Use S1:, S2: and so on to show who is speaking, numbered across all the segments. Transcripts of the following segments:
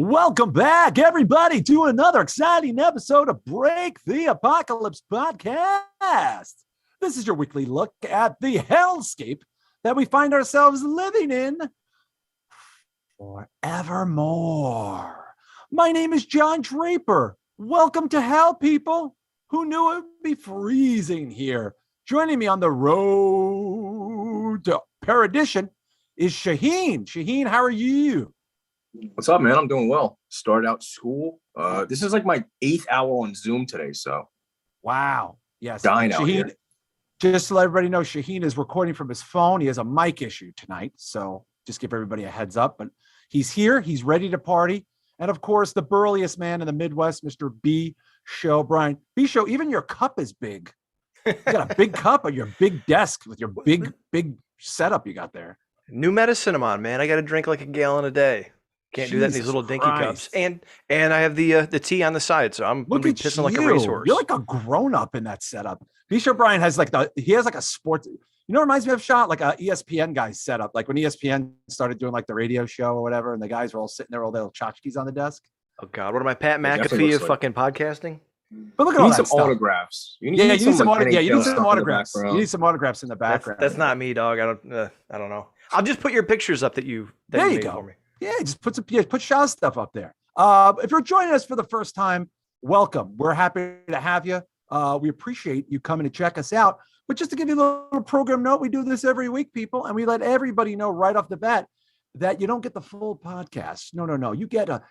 S1: Welcome back, everybody, to another exciting episode of Break the Apocalypse podcast. This is your weekly look at the hellscape that we find ourselves living in forevermore. My name is John Draper. Welcome to hell, people. Who knew it would be freezing here? Joining me on the road to perdition is Shaheen. Shaheen, how are you?
S2: What's up, man? I'm doing well. Started out school. This is like my 8th hour on Zoom today, so.
S1: Wow. Yes.
S2: Dying out here.
S1: Just to let everybody know, Shaheen is recording from his phone. He has a mic issue tonight, so just give everybody a heads up. But he's here. He's ready to party. And, of course, the burliest man in the Midwest, Mr. B. Show. Brian, B. Show, even your cup is big. You got a big cup on your big desk with your big setup you got there.
S3: New medicine I'm on, man. I got to drink like a gallon a day. Can't do that in these little dinky cups. And I have the tea on the side, so I'm gonna be pissing like a racehorse.
S1: You're like a grown up in that setup. Be sure Brian has like a sports. You know, it reminds me of Shah, like a ESPN guy setup. Like when ESPN started doing like the radio show or whatever, and the guys were all sitting there, all their little tchotchkes on the desk.
S3: Oh God, what am I, Pat McAfee of fucking podcasting?
S1: But look at all that
S2: some
S1: stuff.
S2: Autographs.
S1: You need some autographs. You need some autographs in the background.
S3: That's not me, dog. I don't know. I'll just put your pictures up that you made for me.
S1: Yeah, just put Shah's stuff up there. If you're joining us for the first time, welcome. We're happy to have you. We appreciate you coming to check us out. But just to give you a little program note, we do this every week, people, and we let everybody know right off the bat that you don't get the full podcast. No. You get a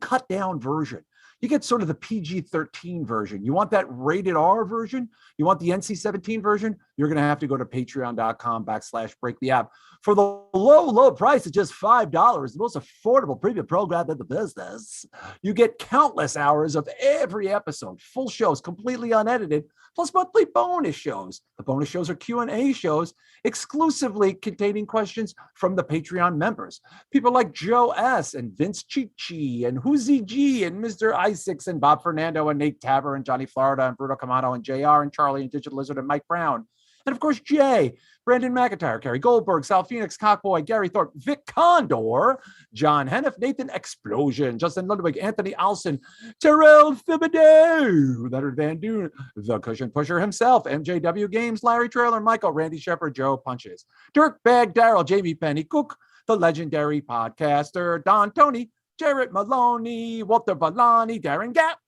S1: cut down version. You get sort of the PG-13 version. You want that rated R version? You want the NC-17 version? You're going to have to go to patreon.com/breaktheapp. For the low price of just $5, the most affordable premium program in the business, you get countless hours of every episode, full shows, completely unedited, plus monthly bonus shows. The bonus shows are Q&A shows exclusively containing questions from the Patreon members. People like Joe S. and Vince Chichi and Hoozy G and Mr. Isaacs and Bob Fernando and Nate Taver and Johnny Florida and Bruno Camano and JR and Charlie and Digital Lizard and Mike Brown. And of course, Jay, Brandon McIntyre, Kerry Goldberg, Sal Phoenix, Cockboy, Gary Thorpe, Vic Condor, John Hennef, Nathan Explosion, Justin Ludwig, Anthony Alson, Terrell Thibodeau, Leonard Van Doon, The Cushion Pusher himself, MJW Games, Larry Trailer, Michael, Randy Shepard, Joe Punches, Dirk Bag, Daryl, Jamie Penny, Cook, the legendary podcaster, Don Tony, Jarrett Maloney, Walter Balani, Darren Gap.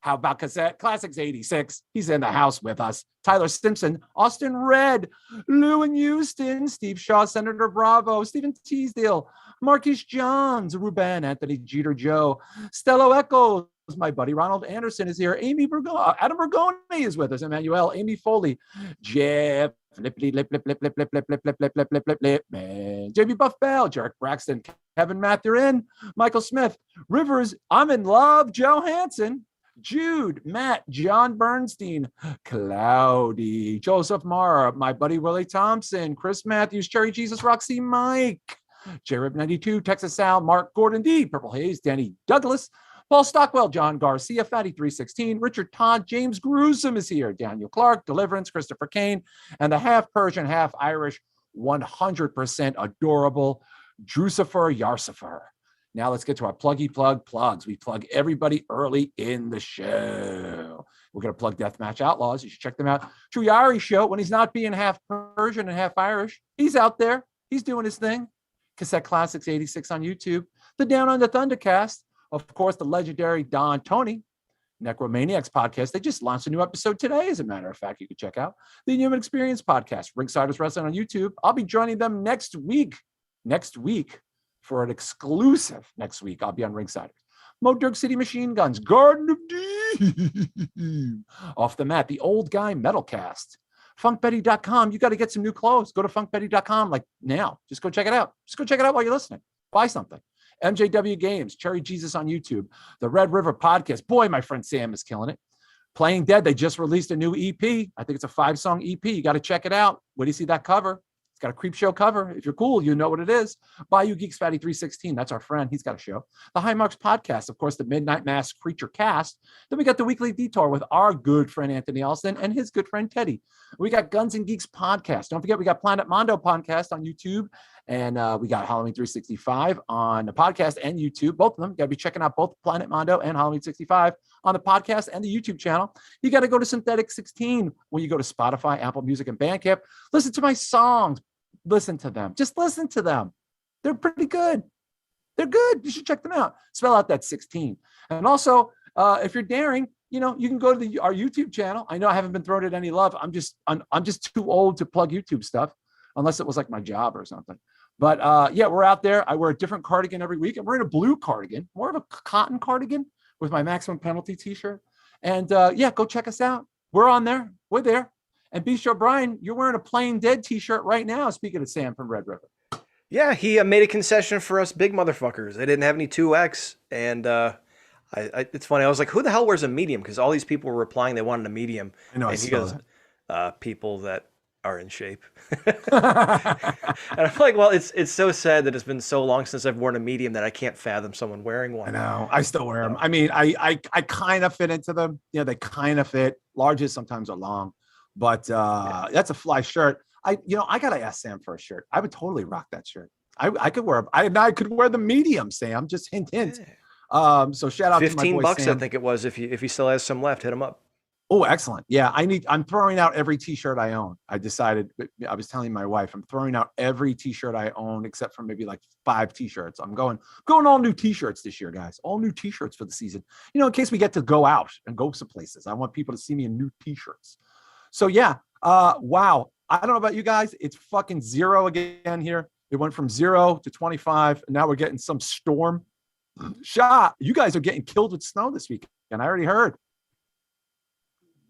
S1: How about Cassette Classics 86? He's in the house with us. Tyler Simpson, Austin Red, Lou and Houston, Steve Shaw, Senator Bravo, Stephen Teasdale, Marquise Johns, Ruben, Anthony Jeter Joe, Stello Echoes, my buddy Ronald Anderson is here. Amy Bergoni, Adam Bergoni is with us. Emmanuel, Amy Foley, Jeff, Flippity, lip, lip, lip, lip, lip, lip, lip, lip, lip, lip, lip, lip, lip, man. JB Buff Bell, Jarek Braxton, Kevin Mathurin, Michael Smith, Rivers, I'm in love, Joe Hansen, Jude, Matt, John Bernstein, Cloudy, Joseph Mara, my buddy Willie Thompson, Chris Matthews, Cherry Jesus, Roxy Mike, Jared 92, Texas Sal, Mark Gordon D, Purple Haze, Danny Douglas, Paul Stockwell, John Garcia, Fatty 316, Richard Todd, James Gruesome is here, Daniel Clark, Deliverance, Christopher Kane, and the half Persian, half Irish, 100% adorable Drucifer Yarsifer. Now let's get to our pluggy plug plugs. We plug everybody early in the show. We're going to plug Deathmatch Outlaws. You should check them out. True Yari show, when he's not being half Persian and half Irish, he's out there. He's doing his thing. Cassette Classics 86 on YouTube. The Down Under Thundercast. Of course, the legendary Don Tony. Necromaniacs podcast. They just launched a new episode today, as a matter of fact, you can check out. The Human Experience podcast. Ringsiders Wrestling on YouTube. I'll be joining them next week. For an exclusive next week, I'll be on Ringsiders. Mo Dirk City Machine Guns, Garden of Doom, Off the Mat, the Old Guy Metalcast, funkbetty.com. You got to get some new clothes. Go to funkbetty.com like now. Just go check it out. Just go check it out while you're listening. Buy something. MJW Games, Cherry Jesus on YouTube, the Red River Podcast. Boy, my friend Sam is killing it. Playing Dead, they just released a new EP. I think it's a 5-song EP. You got to check it out. Where do you see that cover? It's got a creep show cover. If you're cool, you know what it is. Bayou Geeks Fatty 316. That's our friend. He's got a show. The High Marks podcast, of course, the Midnight Mass Creature Cast. Then we got the Weekly Detour with our good friend Anthony Alston and his good friend Teddy. We got Guns and Geeks podcast. Don't forget, we got Planet Mondo podcast on YouTube And we got Halloween 365 on the podcast and YouTube. Both of them. Got to be checking out both Planet Mondo and Halloween 65 on the podcast and the YouTube channel. You got to go to Synthetic 16 when you go to Spotify, Apple Music, and Bandcamp. Listen to my songs. Listen to them. Just listen to them. They're pretty good. They're good. You should check them out. Spell out that 16. And also, if you're daring, you can go to our YouTube channel. I know I haven't been thrown it any love. I'm just too old to plug YouTube stuff, unless it was like my job or something. But yeah, we're out there. I wear a different cardigan every week. I'm wearing a blue cardigan, more of a cotton cardigan with my Maximum Penalty t-shirt. And yeah, go check us out. We're on there. We're there. And Bistro Brian, you're wearing a Plain Dead t-shirt right now. Speaking of Sam from Red River.
S3: Yeah, he made a concession for us big motherfuckers. They didn't have any 2X. And it's funny. I was like, who the hell wears a medium? Because all these people were replying they wanted a medium.
S1: I know.
S3: And he goes, people that are in shape. And I'm like, well, it's so sad that it's been so long since I've worn a medium that I can't fathom someone wearing one.
S1: I know. I still wear them. I mean, I kind of fit into them. They kind of fit. Larges sometimes are long, but that's a fly shirt. I gotta ask Sam for a shirt. I would totally rock that shirt. I could wear. I could wear the medium, Sam. Just hint.
S3: Yeah.
S1: So shout out to my boy
S3: $15,
S1: Sam.
S3: I think it was. If he still has some left, hit him up.
S1: Oh, excellent. Yeah, I'm throwing out every t-shirt I own. I decided, I was telling my wife, I'm throwing out every t-shirt I own except for maybe like 5 t-shirts. I'm going all new t-shirts this year, guys. All new t-shirts for the season. In case we get to go out and go some places. I want people to see me in new t-shirts. So yeah, wow. I don't know about you guys. It's fucking 0 again here. It went from 0 to 25, and now we're getting some storm. Shah, you guys are getting killed with snow this weekend. I already heard.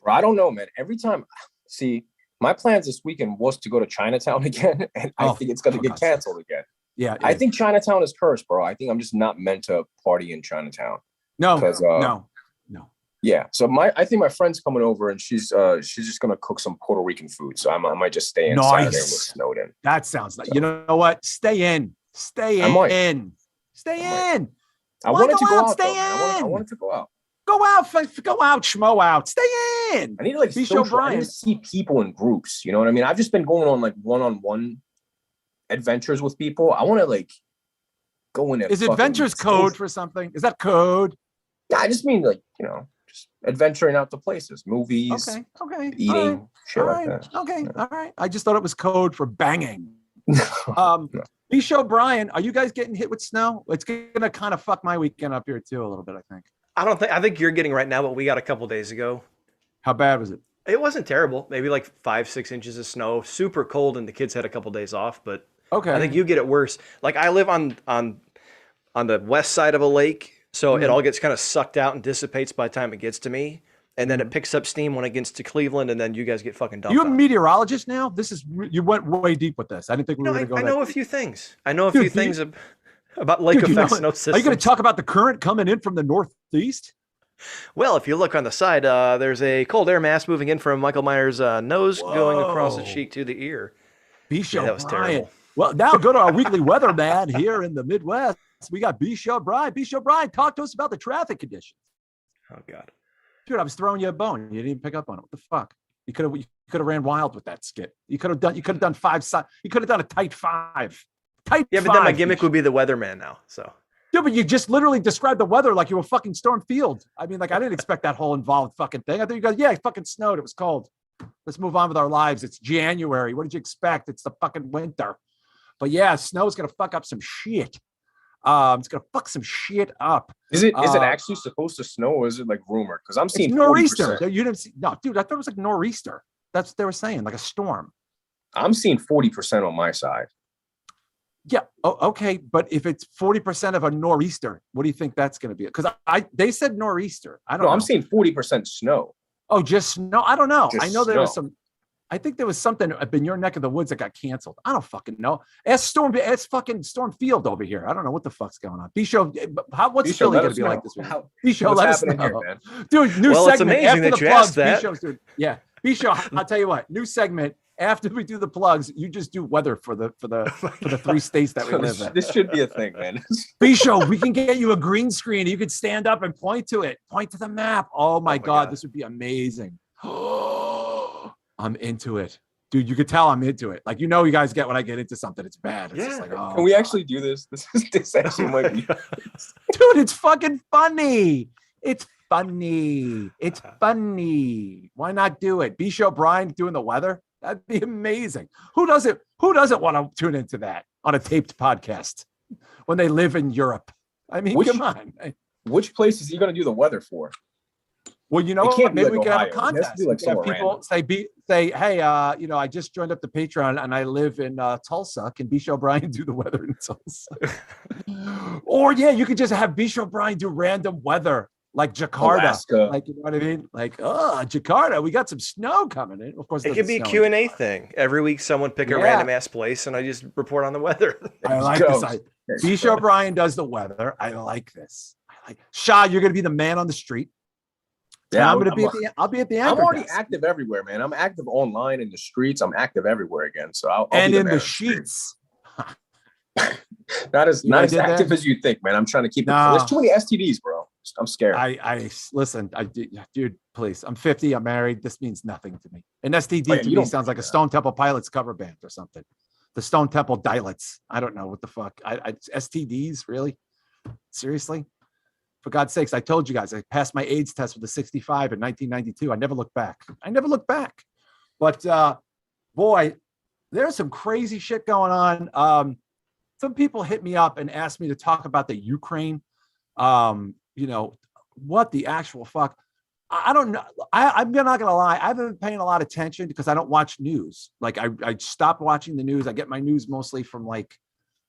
S2: Bro, I don't know, man. Every time, see, my plans this weekend was to go to Chinatown again, and I think it's going to get canceled again.
S1: Yeah,
S2: I think Chinatown is cursed, bro. I think I'm just not meant to party in Chinatown.
S1: No.
S2: Yeah, so I think my friend's coming over, and she's just gonna cook some Puerto Rican food. So I might just stay in Saturday and we're snowed in.
S1: That sounds like, you know what? Stay in.
S2: I wanted to go out. I wanted to go out.
S1: Go out, schmo out. Stay in.
S2: I need to like social. I need to see people in groups. You know what I mean? I've just been going on like one-on-one adventures with people. I want to like go in.
S1: Is adventures code for something? Is that code?
S2: Yeah, I just mean like, just adventuring out to places, movies.
S1: Okay.
S2: Eating, shit like that.
S1: Okay, all right. I just thought it was code for banging. B-Show Brian, are you guys getting hit with snow? It's gonna kind of fuck my weekend up here too a little bit, I think.
S3: I think you're getting right now what we got a couple days ago.
S1: How bad was it?
S3: It wasn't terrible. Maybe like 5-6 inches of snow. Super cold, and the kids had a couple days off. But
S1: okay,
S3: I think you get it worse. Like I live on the west side of a lake, so it all gets kind of sucked out and dissipates by the time it gets to me, and then it picks up steam when it gets to Cleveland, and then you guys get fucking dumped.
S1: You a meteorologist now? You went way deep with this. I didn't think we were going to go.
S3: I know a few things. I know a few things about lake effect snow systems.
S1: Are you going to talk about the current coming in from the northeast?
S3: Well, if you look on the side, there's a cold air mass moving in from Michael Myers' nose, going across the cheek to the ear.
S1: B-Show,
S3: that was terrible.
S1: Well, now go to our weekly weatherman here in the Midwest. We got B-Show Brian. B-Show Brian, talk to us about the traffic conditions.
S3: Oh God,
S1: dude, I was throwing you a bone. You didn't even pick up on it. What the fuck? You could have ran wild with that skit. You could have done 5. You could have done a tight 5. But
S3: then my gimmick would be the weatherman now. So.
S1: Dude, but you just literally described the weather like you were fucking Storm Field. I mean, like, I didn't expect that whole involved fucking thing. I thought you guys, yeah, it fucking snowed. It was cold. Let's move on with our lives. It's January. What did you expect? It's the fucking winter. But yeah, snow is going to fuck up some shit. It's going to fuck some shit up.
S2: Is it actually supposed to snow, or is it like rumored? Because I'm seeing
S1: nor'easter. You didn't see, no, dude, I thought it was like nor'easter. That's what they were saying, like a storm.
S2: I'm seeing 40% on my side.
S1: Yeah. Oh, okay. But if it's 40% of a nor'easter, what do you think that's going to be? Because they said nor'easter. I don't know.
S2: I'm seeing 40% snow.
S1: Oh, just snow. I don't know.
S2: Just
S1: I know there
S2: snow.
S1: was some. I think there was something up in your neck of the woods that got canceled. I don't fucking know. Ask fucking Storm Field over here. I don't know what the fuck's going on. B-Show, what's Philly going to be like this week? B-Show, let us know.
S2: Here, man?
S1: Dude, new
S3: segment.
S1: It's
S3: amazing
S1: after
S3: that
S1: the
S3: you
S1: plugs.
S3: asked that.
S1: B-Show's doing, yeah. B-Show, I'll tell you what. New segment. After we do the plugs, you just do weather for the 3 states that we live in.
S2: This should be a thing, man.
S1: B-Show, we can get you a green screen. You could stand up and point to it. Point to the map. Oh my God, this would be amazing. I'm into it. dude, you could tell I'm into it. Like, you guys get when I get into something, it's bad. It's just like, oh,
S2: Can we actually do this? This actually might be.
S1: Dude, it's fucking funny. It's funny. It's funny. Why not do it? B-Show Brian doing the weather. That'd be amazing. Who doesn't want to tune into that on a taped podcast when they live in Europe? I mean, come on.
S2: Which place is he going to do the weather for?
S1: Well, maybe we can have a contest.
S2: Like
S1: have people say, hey, I just joined up the Patreon and I live in Tulsa. Can B-Show Brian do the weather in Tulsa? Or you could just have B-Show Brian do random weather, like Jakarta.
S2: Alaska.
S1: Like, you know what I mean? Like, Jakarta, we got some snow coming in. Of course,
S3: it could be a Q&A thing. Every week, someone pick a random ass place, and I just report on the weather.
S1: I like this. B-Show Brian does the weather. I like this. Shah, you're going to be the man on the street. Yeah, I'm going to be I'll be at the anchor.
S2: I'm already active everywhere, man. I'm active online in the streets. I'm active everywhere again. So I'll
S1: and
S2: be
S1: in the sheets.
S2: not as active as you think, man. I'm trying to keep it. There's too many STDs, bro. I'm scared.
S1: I listen. Dude, please. I'm 50. I'm married. This means nothing to me. An STD to me sounds like a Stone Temple Pilots cover band or something. The Stone Temple Dilets. I don't know what the fuck. STDs, really? Seriously? For God's sakes, I told you guys, I passed my AIDS test with a 65 in 1992. I never looked back. But boy, there's some crazy shit going on. Some people hit me up and asked me to talk about the Ukraine. What the actual fuck? I don't know. I'm not going to lie. I haven't been paying a lot of attention because I don't watch news. Like I stopped watching the news. I get my news mostly from like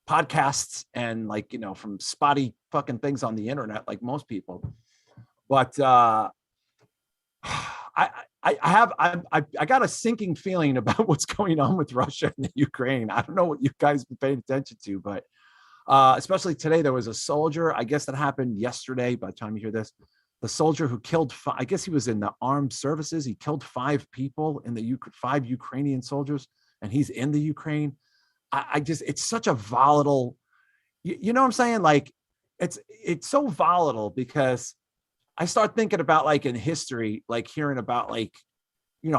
S1: podcasts and like, from spotty fucking things on the internet, like most people. But I got a sinking feeling about what's going on with Russia and the Ukraine. I don't know what you guys have been paying attention to, but especially today, there was a soldier, I guess that happened yesterday by the time you hear this, the soldier who killed, I guess he was in the armed services. He killed 5 people in the 5 Ukrainian soldiers, and he's in the Ukraine. It's such a volatile, you know what I'm saying? Like it's so volatile because I start thinking about like in history, like hearing about like,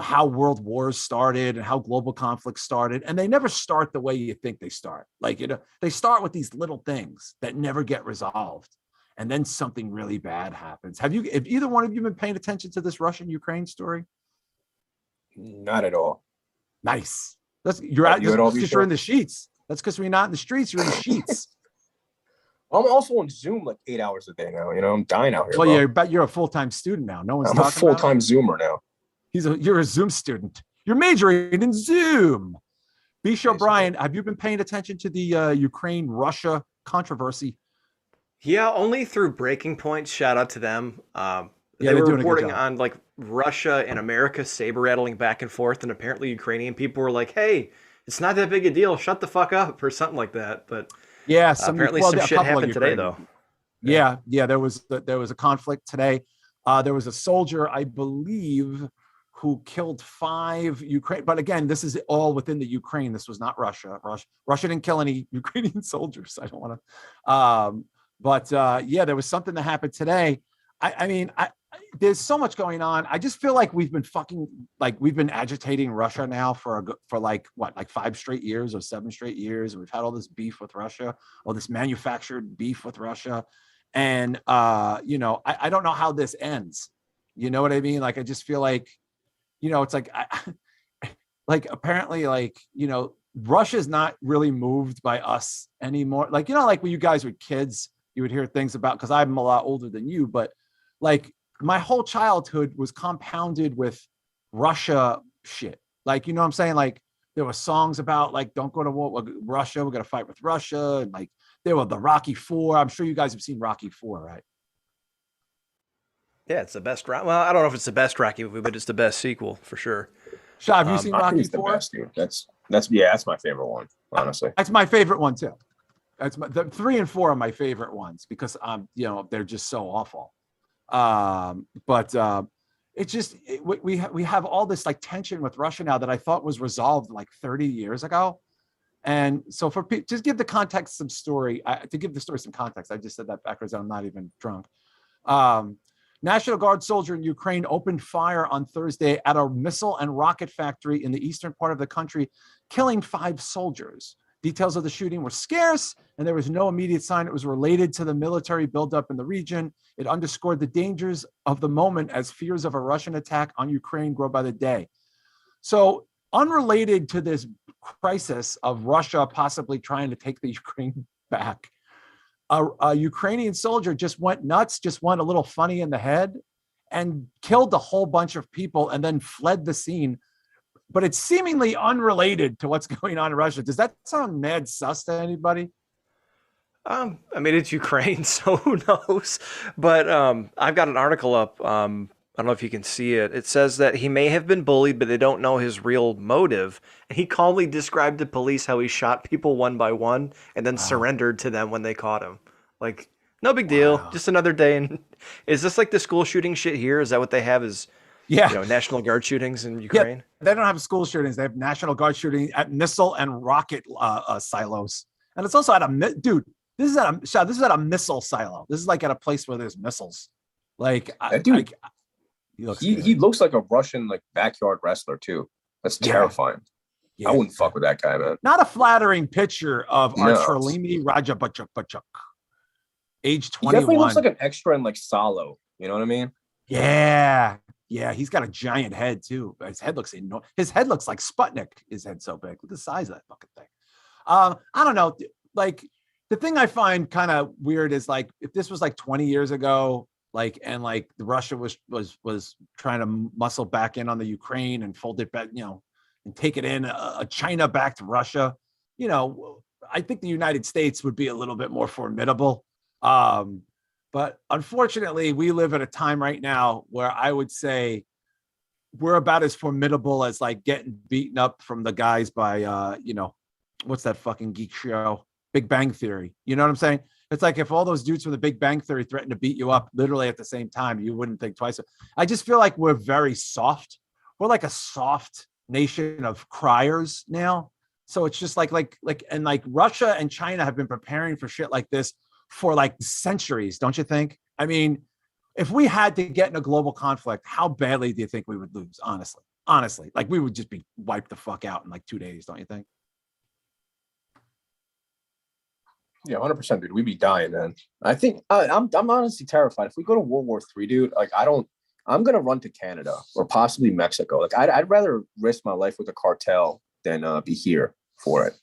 S1: how world wars started and how global conflicts started. And they never start the way you think they start. Like, they start with these little things that never get resolved. And then something really bad happens. Have either one of you been paying attention to this Russian-Ukraine story?
S2: Not at all.
S1: Nice. You're out because you're in the sheets. That's because we're not in the streets. You're in the sheets.
S2: I'm also on Zoom like 8 hours a day now. I'm dying out here.
S1: Well, but you're a full-time student now. No one's
S2: I'm
S1: talking
S2: a full-time Zoomer now.
S1: You're a Zoom student. You're majoring in Zoom. B-Show Brian, have you been paying attention to the Ukraine-Russia controversy?
S3: Yeah, only through Breaking Point. Shout out to them.
S1: They
S3: were reporting on like Russia and America saber rattling back and forth, and apparently Ukrainian people were like, "Hey, it's not that big a deal. Shut the fuck up," or something like that. But apparently some shit happened today, though.
S1: Yeah, there was a conflict today. There was a soldier, I believe, who killed 5 Ukraine. But again, this is all within the Ukraine. This was not Russia. Russia didn't kill any Ukrainian soldiers. I don't want to. But there was something that happened today. I mean, there's so much going on. I just feel like we've been agitating Russia now for 5 straight years or 7 straight years. We've had all this beef with Russia, all this manufactured beef with Russia. And, I don't know how this ends. You know what I mean? Like, I just feel like, it's like, apparently, Russia's not really moved by us anymore. Like, like when you guys were kids, you would hear things about, because I'm a lot older than you, but like my whole childhood was compounded with Russia shit. Like, you know what I'm saying? Like there were songs about like, don't go to war with Russia. We're going to fight with Russia. And like there were the Rocky IV. I'm sure you guys have seen Rocky IV, right?
S3: Yeah, it's the best. Well, I don't know if it's the best Rocky movie, but it's the best sequel for sure.
S1: Shah, have you seen Rocky IV?
S2: The best, dude. That's my favorite one, honestly.
S1: That's my favorite one too. The 3 and 4 are my favorite ones because they're just so awful. It's just we have all this like tension with Russia now that I thought was resolved like 30 years ago. And so just give the context some story. To give the story some context, I just said that backwards. I'm not even drunk. National Guard soldier in Ukraine opened fire on Thursday at a missile and rocket factory in the eastern part of the country, killing 5 soldiers. Details of the shooting were scarce, and there was no immediate sign it was related to the military buildup in the region. It underscored the dangers of the moment as fears of a Russian attack on Ukraine grow by the day. So, unrelated to this crisis of Russia possibly trying to take the Ukraine back, a Ukrainian soldier just went nuts, just went a little funny in the head and killed a whole bunch of people and then fled the scene. But it's seemingly unrelated to what's going on in Russia. Does that sound mad sus to anybody?
S3: I mean, it's Ukraine, so who knows? But I've got an article up. I don't know if you can see it. It says that he may have been bullied, but they don't know his real motive. And he calmly described to police how he shot people one by one and then surrendered to them when they caught him. Like, no big deal. Just another day. And is this like the school shooting shit here? Is that what they have? Is National Guard shootings in Ukraine?
S1: Yeah, they don't have school shootings. They have National Guard shooting at missile and rocket silos, and it's also at a dude. This is at a missile silo. This is like at a place where there's missiles. Like
S2: that dude, he looks like a Russian like backyard wrestler too. That's terrifying. Yeah. I wouldn't fuck with that guy, man.
S1: Not a flattering picture of Archelimi Rajabachuk, age 21.
S2: He definitely looks like an extra in like Salo. You know what I mean?
S1: Yeah. Yeah, he's got a giant head too. His head looks enormous. His head looks like Sputnik. His head's so big. Look at the size of that fucking thing. I don't know. Like the thing I find kind of weird is like if this was like 20 years ago, like and like Russia was trying to muscle back in on the Ukraine and fold it back, and take it in a China back to Russia. I think the United States would be a little bit more formidable. But unfortunately, we live at a time right now where I would say we're about as formidable as like getting beaten up from the guys by, what's that fucking geek show? Big Bang Theory. You know what I'm saying? It's like if all those dudes from the Big Bang Theory threatened to beat you up literally at the same time, you wouldn't think twice. I just feel like we're very soft. We're like a soft nation of criers now. So it's just like Russia and China have been preparing for shit like this for like centuries, don't you think? I mean, if we had to get in a global conflict, how badly do you think we would lose? Honestly, like we would just be wiped the fuck out in like 2 days, don't you think?
S2: Yeah, 100%, dude. We'd be dying, man. I think I'm honestly terrified. If we go to World War III, dude, like I'm gonna run to Canada or possibly Mexico. Like I'd rather risk my life with a cartel than be here for it.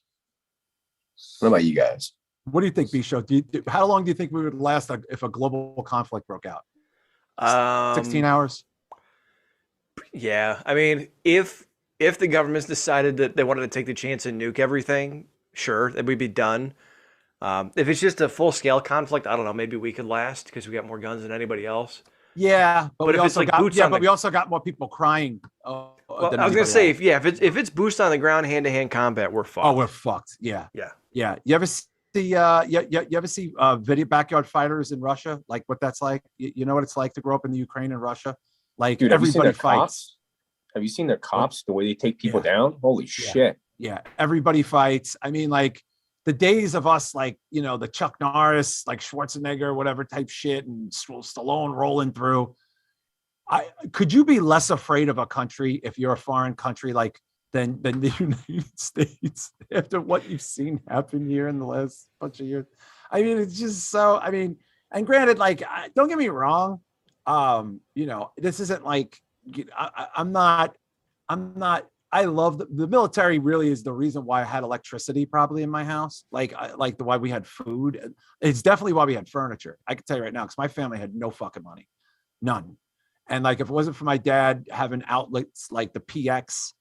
S2: What about you guys?
S1: What do you think, B-Show? How long do you think we would last if a global conflict broke out? 16 hours?
S3: Yeah. I mean, if the governments decided that they wanted to take the chance and nuke everything, sure, then we'd be done. If it's just a full-scale conflict, I don't know, maybe we could last because we got more guns than anybody else.
S1: Yeah, but we also got more people crying.
S3: Well, I was gonna say, if it's boots on the ground, hand-to-hand combat, we're fucked.
S1: Oh, we're fucked. Yeah. You ever see you ever see video backyard fighters in Russia? Like what that's like? You know what it's like to grow up in the Ukraine and Russia? Like, dude, everybody fights.
S2: Cops? Have you seen their cops? The way they take people down? Holy shit!
S1: Yeah, everybody fights. I mean, like the days of us, like the Chuck Norris, like Schwarzenegger, whatever type shit, and Stallone rolling through. Could you be less afraid of a country if you're a foreign country like than the United States after what you've seen happen here in the last bunch of years? I mean, it's just so. I mean, and granted, like, don't get me wrong. This isn't like I'm not. I love the military. Really, is the reason why I had electricity probably in my house. Like the why we had food. It's definitely why we had furniture. I can tell you right now because my family had no fucking money, none. And like if it wasn't for my dad having outlets like the PX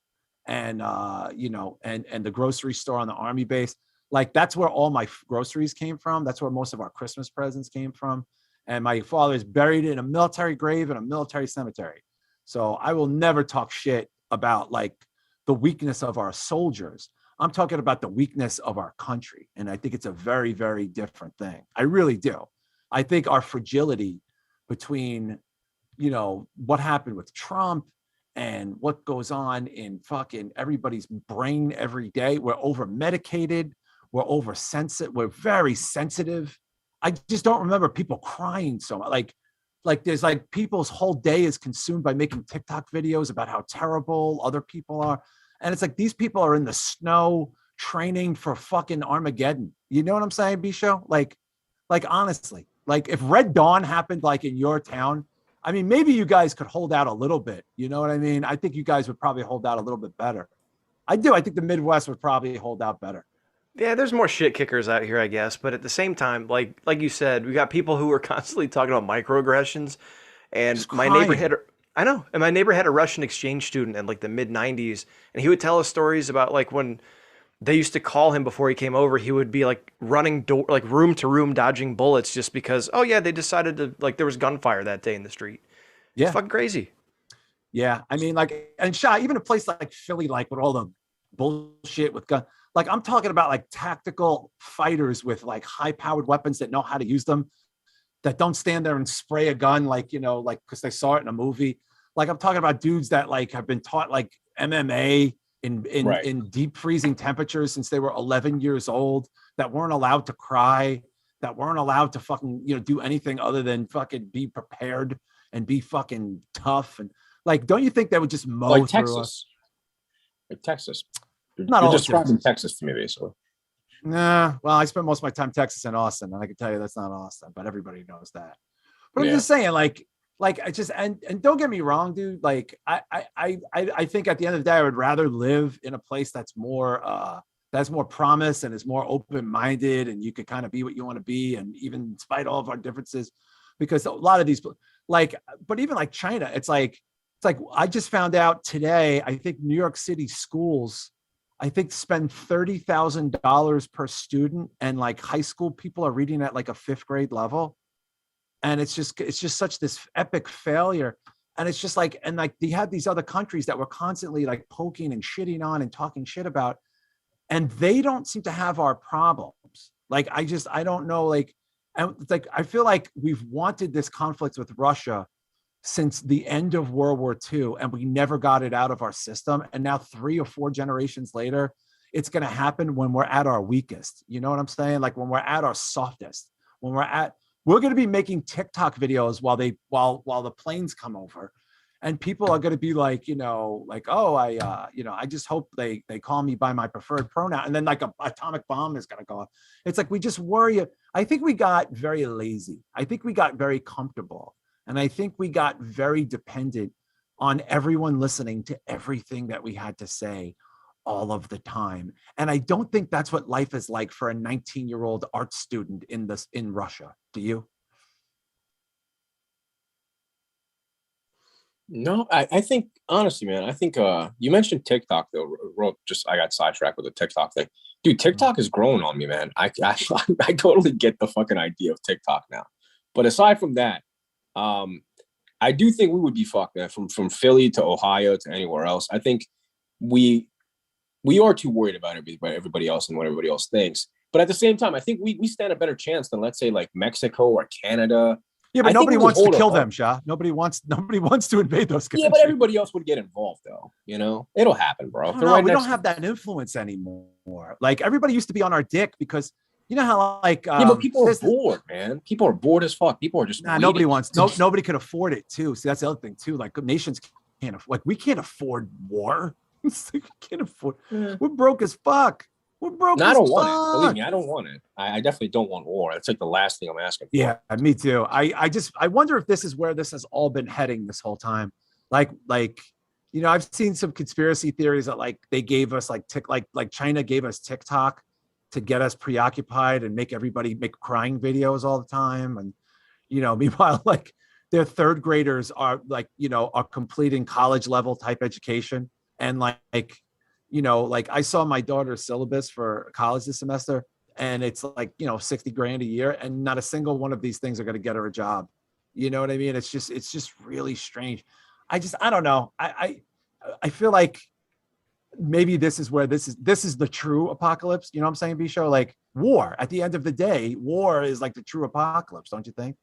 S1: and and the grocery store on the army base, like that's where all my groceries came from. That's where most of our Christmas presents came from. And my father is buried in a military grave in a military cemetery. So I will never talk shit about like the weakness of our soldiers. I'm talking about the weakness of our country. And I think it's a very, very different thing. I really do. I think our fragility between, what happened with Trump and what goes on in fucking everybody's brain every day. We're over medicated. We're oversensitive. We're very sensitive. I just don't remember people crying so much. Like like there's like people's whole day is consumed by making TikTok videos about how terrible other people are. And it's like these people are in the snow training for fucking Armageddon. You know what I'm saying, Bisho? Like honestly, like if Red Dawn happened like in your town, I mean, maybe you guys could hold out a little bit. You know what I mean? I think you guys would probably hold out a little bit better. I do. I think the Midwest would probably hold out better.
S3: Yeah, there's more shit kickers out here, I guess. But at the same time, like you said, we got people who are constantly talking about microaggressions. And
S1: Just
S3: my
S1: crying.
S3: neighbor had, I know, and my neighbor had a Russian exchange student in like the mid '90s, and he would tell us stories about like when they used to call him before he came over. He would be like running like room to room, dodging bullets, just because. Oh yeah, they decided to like there was gunfire that day in the street.
S1: Yeah.
S3: It's fucking crazy.
S1: Yeah. I mean, like, and Shah, even a place like Philly, like with all the bullshit with gun, like I'm talking about like tactical fighters with like high powered weapons that know how to use them, that don't stand there and spray a gun, like, you know, like, cause they saw it in a movie. Like I'm talking about dudes that like have been taught like MMA in deep freezing temperatures since they were 11 years old, that weren't allowed to cry, that weren't allowed to fucking, you know, do anything other than fucking be prepared and be fucking tough. And like, don't you think they would just mow
S2: Like
S1: through
S2: Texas.
S1: us?
S2: Like Texas.
S1: Not
S2: You're
S1: all
S2: describing Texas to me, basically.
S1: Nah, well, I spent most of my time in Texas and Austin, and I can tell you that's not Austin, but everybody knows that. But I'm
S2: Yeah.
S1: just saying, like I just and don't get me wrong, dude. Like I think at the end of the day, I would rather live in a place that's more promise and is more open-minded, and you could kind of be what you want to be, and even despite all of our differences, because a lot of these like, but even like China, it's like I just found out today, I think New York City schools, I think spend $30,000 per student, and like high school people are reading at like a 5th grade level. And it's just such this epic failure. And it's just like, and like they had these other countries that were constantly like poking and shitting on and talking shit about, and they don't seem to have our problems. Like, I don't know, like, and it's like, I feel like we've wanted this conflict with Russia since the end of World War II, and we never got it out of our system. And now 3 or 4 generations later, it's going to happen when we're at our weakest. You know what I'm saying? Like when we're at our softest, when we're going to be making TikTok videos while the planes come over, and people are going to be like, you know, like, oh, I just hope they call me by my preferred pronoun. And then like a atomic bomb is going to go off. It's like, we just worry. I think we got very lazy. I think we got very comfortable. And I think we got very dependent on everyone listening to everything that we had to say all of the time. And I don't think that's what life is like for a 19-year-old art student in Russia. Do you?
S2: No, I think honestly, man, I think you mentioned TikTok though. I got sidetracked with the TikTok thing. Dude, TikTok is growing on me, man. I totally get the fucking idea of TikTok now. But aside from that, I do think we would be fucked, man, from Philly to Ohio to anywhere else. I think we are too worried about everybody else and what everybody else thinks. But at the same time, I think we stand a better chance than, let's say, like Mexico or Canada.
S1: Yeah, but nobody wants to kill them, Shah. Nobody wants to invade those countries.
S2: Yeah, but everybody else would get involved, though. You know, it'll happen, bro.
S1: No, we don't have that influence anymore. Like everybody used to be on our dick because you know how like
S2: yeah, but people are bored, man. People are bored as fuck. People are just
S1: nobody could afford it too. See, that's the other thing too. Like nations can't we can't afford war. We can't afford.
S2: Yeah.
S1: We're broke as fuck. We're broke.
S2: No, I don't want it. Believe me, I don't want it. I definitely don't want war. That's like the last thing I'm asking for.
S1: Yeah, me too. I wonder if this is where this has all been heading this whole time. Like, you know, I've seen some conspiracy theories that like they gave us like China gave us TikTok to get us preoccupied and make everybody make crying videos all the time. And, you know, meanwhile, like their 3rd graders are like, you know, are completing college level type education. And like, you know, like I saw my daughter's syllabus for college this semester, and it's like, you know, 60 grand a year, and not a single one of these things are going to get her a job. You know what I mean? It's just really strange. I don't know. I feel like maybe this is where this is the true apocalypse. You know what I'm saying, Bisho? Like war, at the end of the day, war is like the true apocalypse. Don't you think?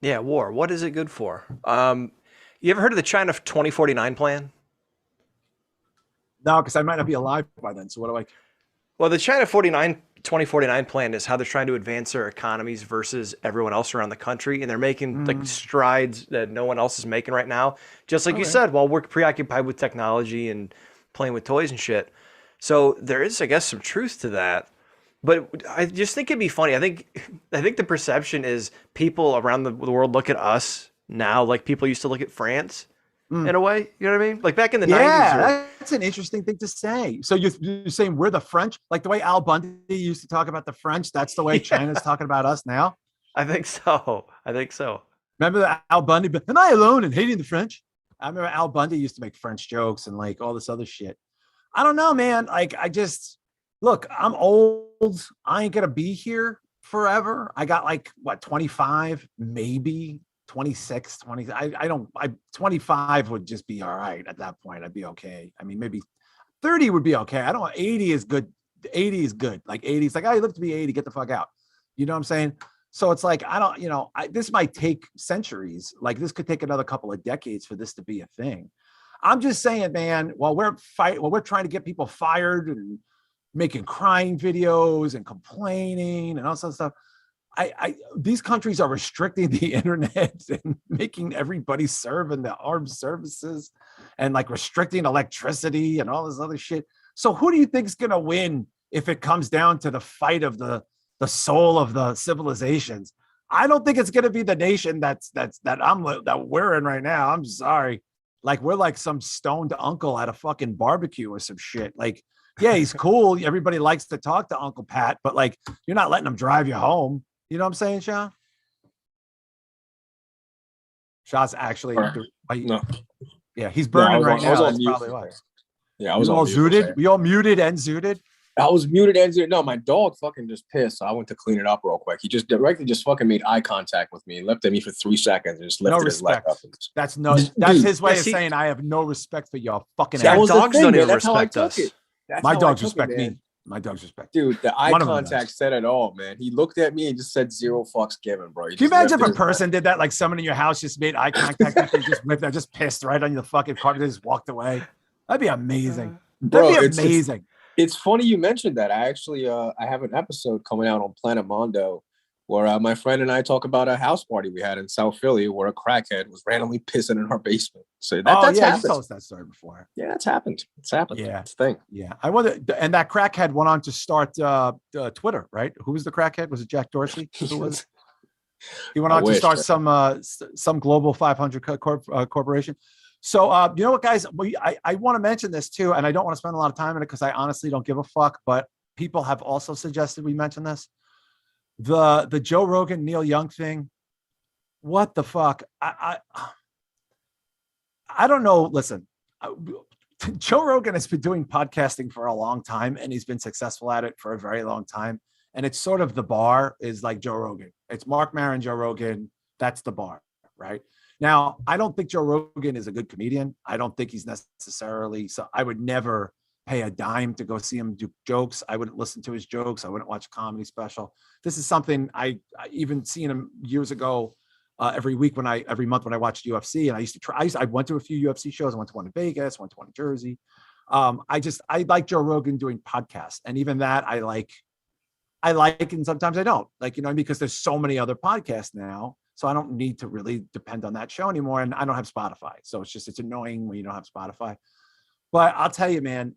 S3: Yeah, war. What is it good for? You ever heard of the China 2049 plan?
S1: No, because I might not be alive by then. So what do I?
S3: Well, the China 2049 plan is how they're trying to advance their economies versus everyone else around the country, and they're making like strides that no one else is making right now. Just like you said, while we're preoccupied with technology and playing with toys and shit. So there is, I guess, some truth to that. But I just think it'd be funny. I think the perception is people around the world look at us now like people used to look at France in a way. You know what I mean? Like back in the 90s.
S1: Yeah, that's an interesting thing to say. So you're saying we're the French, like the way Al Bundy used to talk about the French. That's the way China's talking about us now.
S3: I think so.
S1: Remember that Al Bundy? Am I alone in hating the French? I remember Al Bundy used to make French jokes and like all this other shit. I don't know, man. Like look, I'm old. I ain't gonna be here forever. I got like 25, maybe 26, 20. 25 would just be all right at that point. I'd be okay. I mean, maybe 30 would be okay. 80 is good. 80 is good. Like 80 is like, oh, you live to be 80, get the fuck out. You know what I'm saying? So it's like, this might take centuries. Like this could take another couple of decades for this to be a thing. I'm just saying, man, while we're trying to get people fired and making crying videos and complaining and all that stuff, these countries are restricting the internet and making everybody serve in the armed services and like restricting electricity and all this other shit. So who do you think is going to win if it comes down to the fight of the soul of the civilizations? I don't think it's going to be the nation that we're in right now. I'm sorry. Like we're like some stoned uncle at a fucking barbecue or some shit. Like, yeah, he's cool. Everybody likes to talk to Uncle Pat, but like, you're not letting him drive you home. You know what I'm saying, Shah? Shah's actually,
S2: no.
S1: Yeah, he's burning right now. That's probably why.
S2: Yeah, I was
S1: all zooted. We all muted and zooted.
S2: I was muted and zooted. No, my dog fucking just pissed. So I went to clean it up real quick. He just directly fucking made eye contact with me and looked at me for 3 seconds and just lifted his leg up.
S1: That's his way of saying I have no respect for y'all fucking
S3: ass. Dogs don't even respect us.
S1: My dogs respect me. My dogs respect.
S2: Dude, the eye contact said it all, man. He looked at me and just said 0 fucks given, bro.
S1: Can you imagine if a person did that? Like someone in your house just made eye contact and they're just pissed right on the fucking car. They just walked away. That'd be amazing. That'd be amazing.
S2: It's funny you mentioned that. I actually I have an episode coming out on Planet Mondo where my friend and I talk about a house party we had in South Philly where a crackhead was randomly pissing in our basement. So that's happened. You told us
S1: that story before.
S2: Yeah, it's happened. It's happened.
S1: Yeah,
S2: it's a thing.
S1: Yeah, I wonder. And that crackhead went on to start Twitter, right? Who was the crackhead? Was it Jack Dorsey? Who was? He went on to start some global 500 corporation. So you know what, guys? I want to mention this too, and I don't want to spend a lot of time on it because I honestly don't give a fuck. But people have also suggested we mention this. The Joe Rogan, Neil Young thing. What the fuck? I don't know. Listen, Joe Rogan has been doing podcasting for a long time and he's been successful at it for a very long time. And it's sort of the bar is like Joe Rogan. It's Mark Maron, Joe Rogan. That's the bar, right? Now, I don't think Joe Rogan is a good comedian. I don't think he's necessarily, so I would never pay a dime to go see him do jokes. I wouldn't listen to his jokes. I wouldn't watch a comedy special. This is something I even seen him years ago, every month when I watched UFC, and I used to try. I went to a few UFC shows. I went to one in Vegas, went to one in Jersey. I like Joe Rogan doing podcasts, and even that I like, and sometimes I don't like, because there's so many other podcasts now, so I don't need to really depend on that show anymore. And I don't have Spotify, so it's annoying when you don't have Spotify. But I'll tell you, man,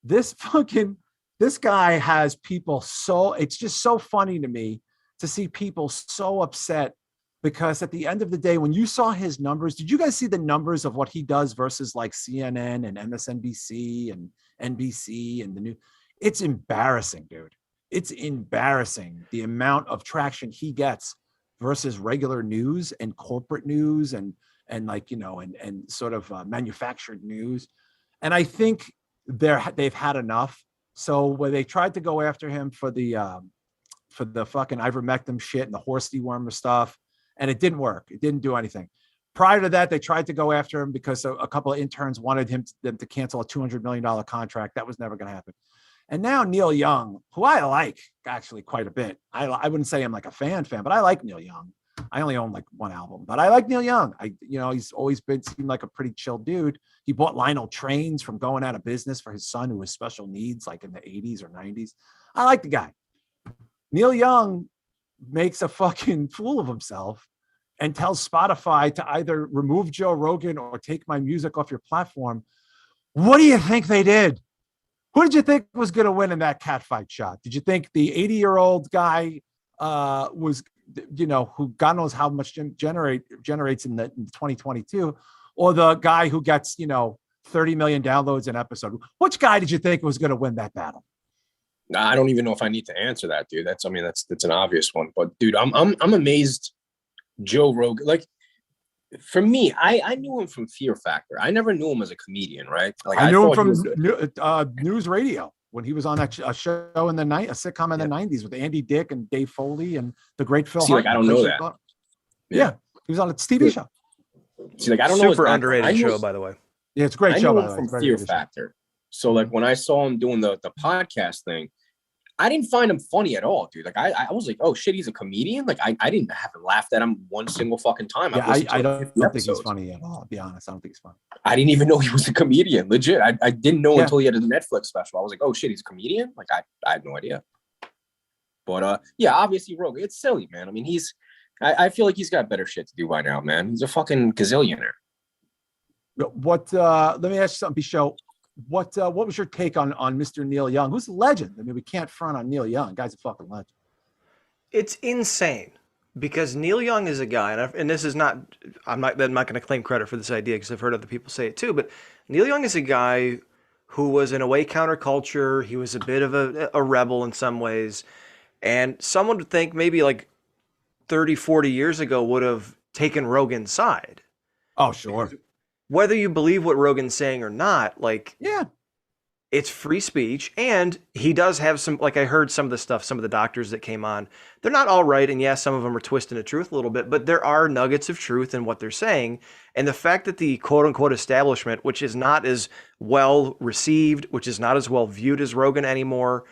S1: this guy has people it's just so funny to me to see people so upset because at the end of the day, when you saw his numbers, did you guys see the numbers of what he does versus like CNN and MSNBC and NBC and the new? It's embarrassing, dude. It's embarrassing the amount of traction he gets versus regular news and corporate news and like, and sort of manufactured news. And I think they've had enough. So when they tried to go after him for the fucking ivermectin shit and the horse dewormer stuff, and it didn't work. It didn't do anything. Prior to that, they tried to go after him because a couple of interns wanted them to cancel a $200 million contract. That was never going to happen. And now Neil Young, who I like actually quite a bit. I wouldn't say I'm like a fan, but I like Neil Young. I only own like one album, but I like Neil Young. He's always seemed like a pretty chill dude. He bought Lionel Trains from going out of business for his son who has special needs, like in the 80s or 90s. I like the guy. Neil Young makes a fucking fool of himself and tells Spotify to either remove Joe Rogan or take my music off your platform. What do you think they did? Who did you think was going to win in that catfight shot? Did you think the 80-year-old guy was, who God knows how much generates in 2022, or the guy who gets, 30 million downloads an episode? Which guy did you think was going to win that battle?
S2: I don't even know if I need to answer that, dude. That's an obvious one. But dude, I'm amazed. Joe Rogan, like, for me, I knew him from Fear Factor. I never knew him as a comedian, right? Like,
S1: I knew him from News Radio when he was on a show in the night, a sitcom in the 90s with Andy Dick and Dave Foley and the great Phil.
S2: Like, I don't know that.
S1: Yeah, he was on a TV show.
S2: See, like, I don't know.
S3: Super underrated show, by the way.
S1: Yeah, it's a great show.
S2: I knew him from Fear Factor. So, like, when I saw him doing the podcast thing, I didn't find him funny at all, dude. Like, I was like, oh shit, he's a comedian. Like, I haven't laughed at him one single fucking time.
S1: Yeah, I don't think he's funny at all. I'll be honest, I don't think he's funny.
S2: I didn't even know he was a comedian. Legit, I didn't know until he had a Netflix special. I was like, oh shit, he's a comedian. Like, I had no idea. But yeah, obviously Rogan. It's silly, man. I mean, I feel like he's got better shit to do by now, man. He's a fucking gazillionaire.
S1: What? Let me ask you something, Bichot. What was your take on Mr. Neil Young, who's a legend? I mean, we can't front on Neil Young. Guy's a fucking legend.
S3: It's insane because Neil Young is a guy, and this is not. I'm not going to claim credit for this idea because I've heard other people say it too. But Neil Young is a guy who was in a way counterculture. He was a bit of a rebel in some ways, and someone would think maybe like 30, 40 years ago would have taken Rogan's side.
S1: Oh, sure.
S3: Whether you believe what Rogan's saying or not, like,
S1: yeah,
S3: it's free speech. And he does have some, like, I heard some of the stuff, some of the doctors that came on, they're not all right. And yes, some of them are twisting the truth a little bit, but there are nuggets of truth in what they're saying. And the fact that the quote unquote establishment, which is not as well received, which is not as well viewed as Rogan anymore,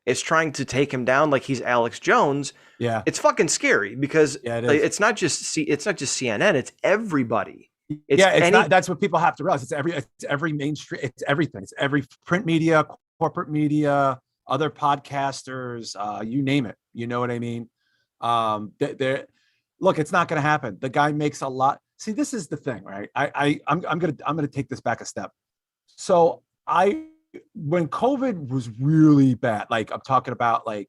S3: is trying to take him down like he's Alex Jones.
S1: Yeah.
S3: It's fucking scary because it's not just CNN, it's everybody.
S1: That's what people have to realize. It's every mainstream. It's everything. It's every print media, corporate media, other podcasters. You name it. You know what I mean? Look, it's not going to happen. The guy makes a lot. See, this is the thing, right? I'm gonna take this back a step. So when COVID was really bad, like I'm talking about, like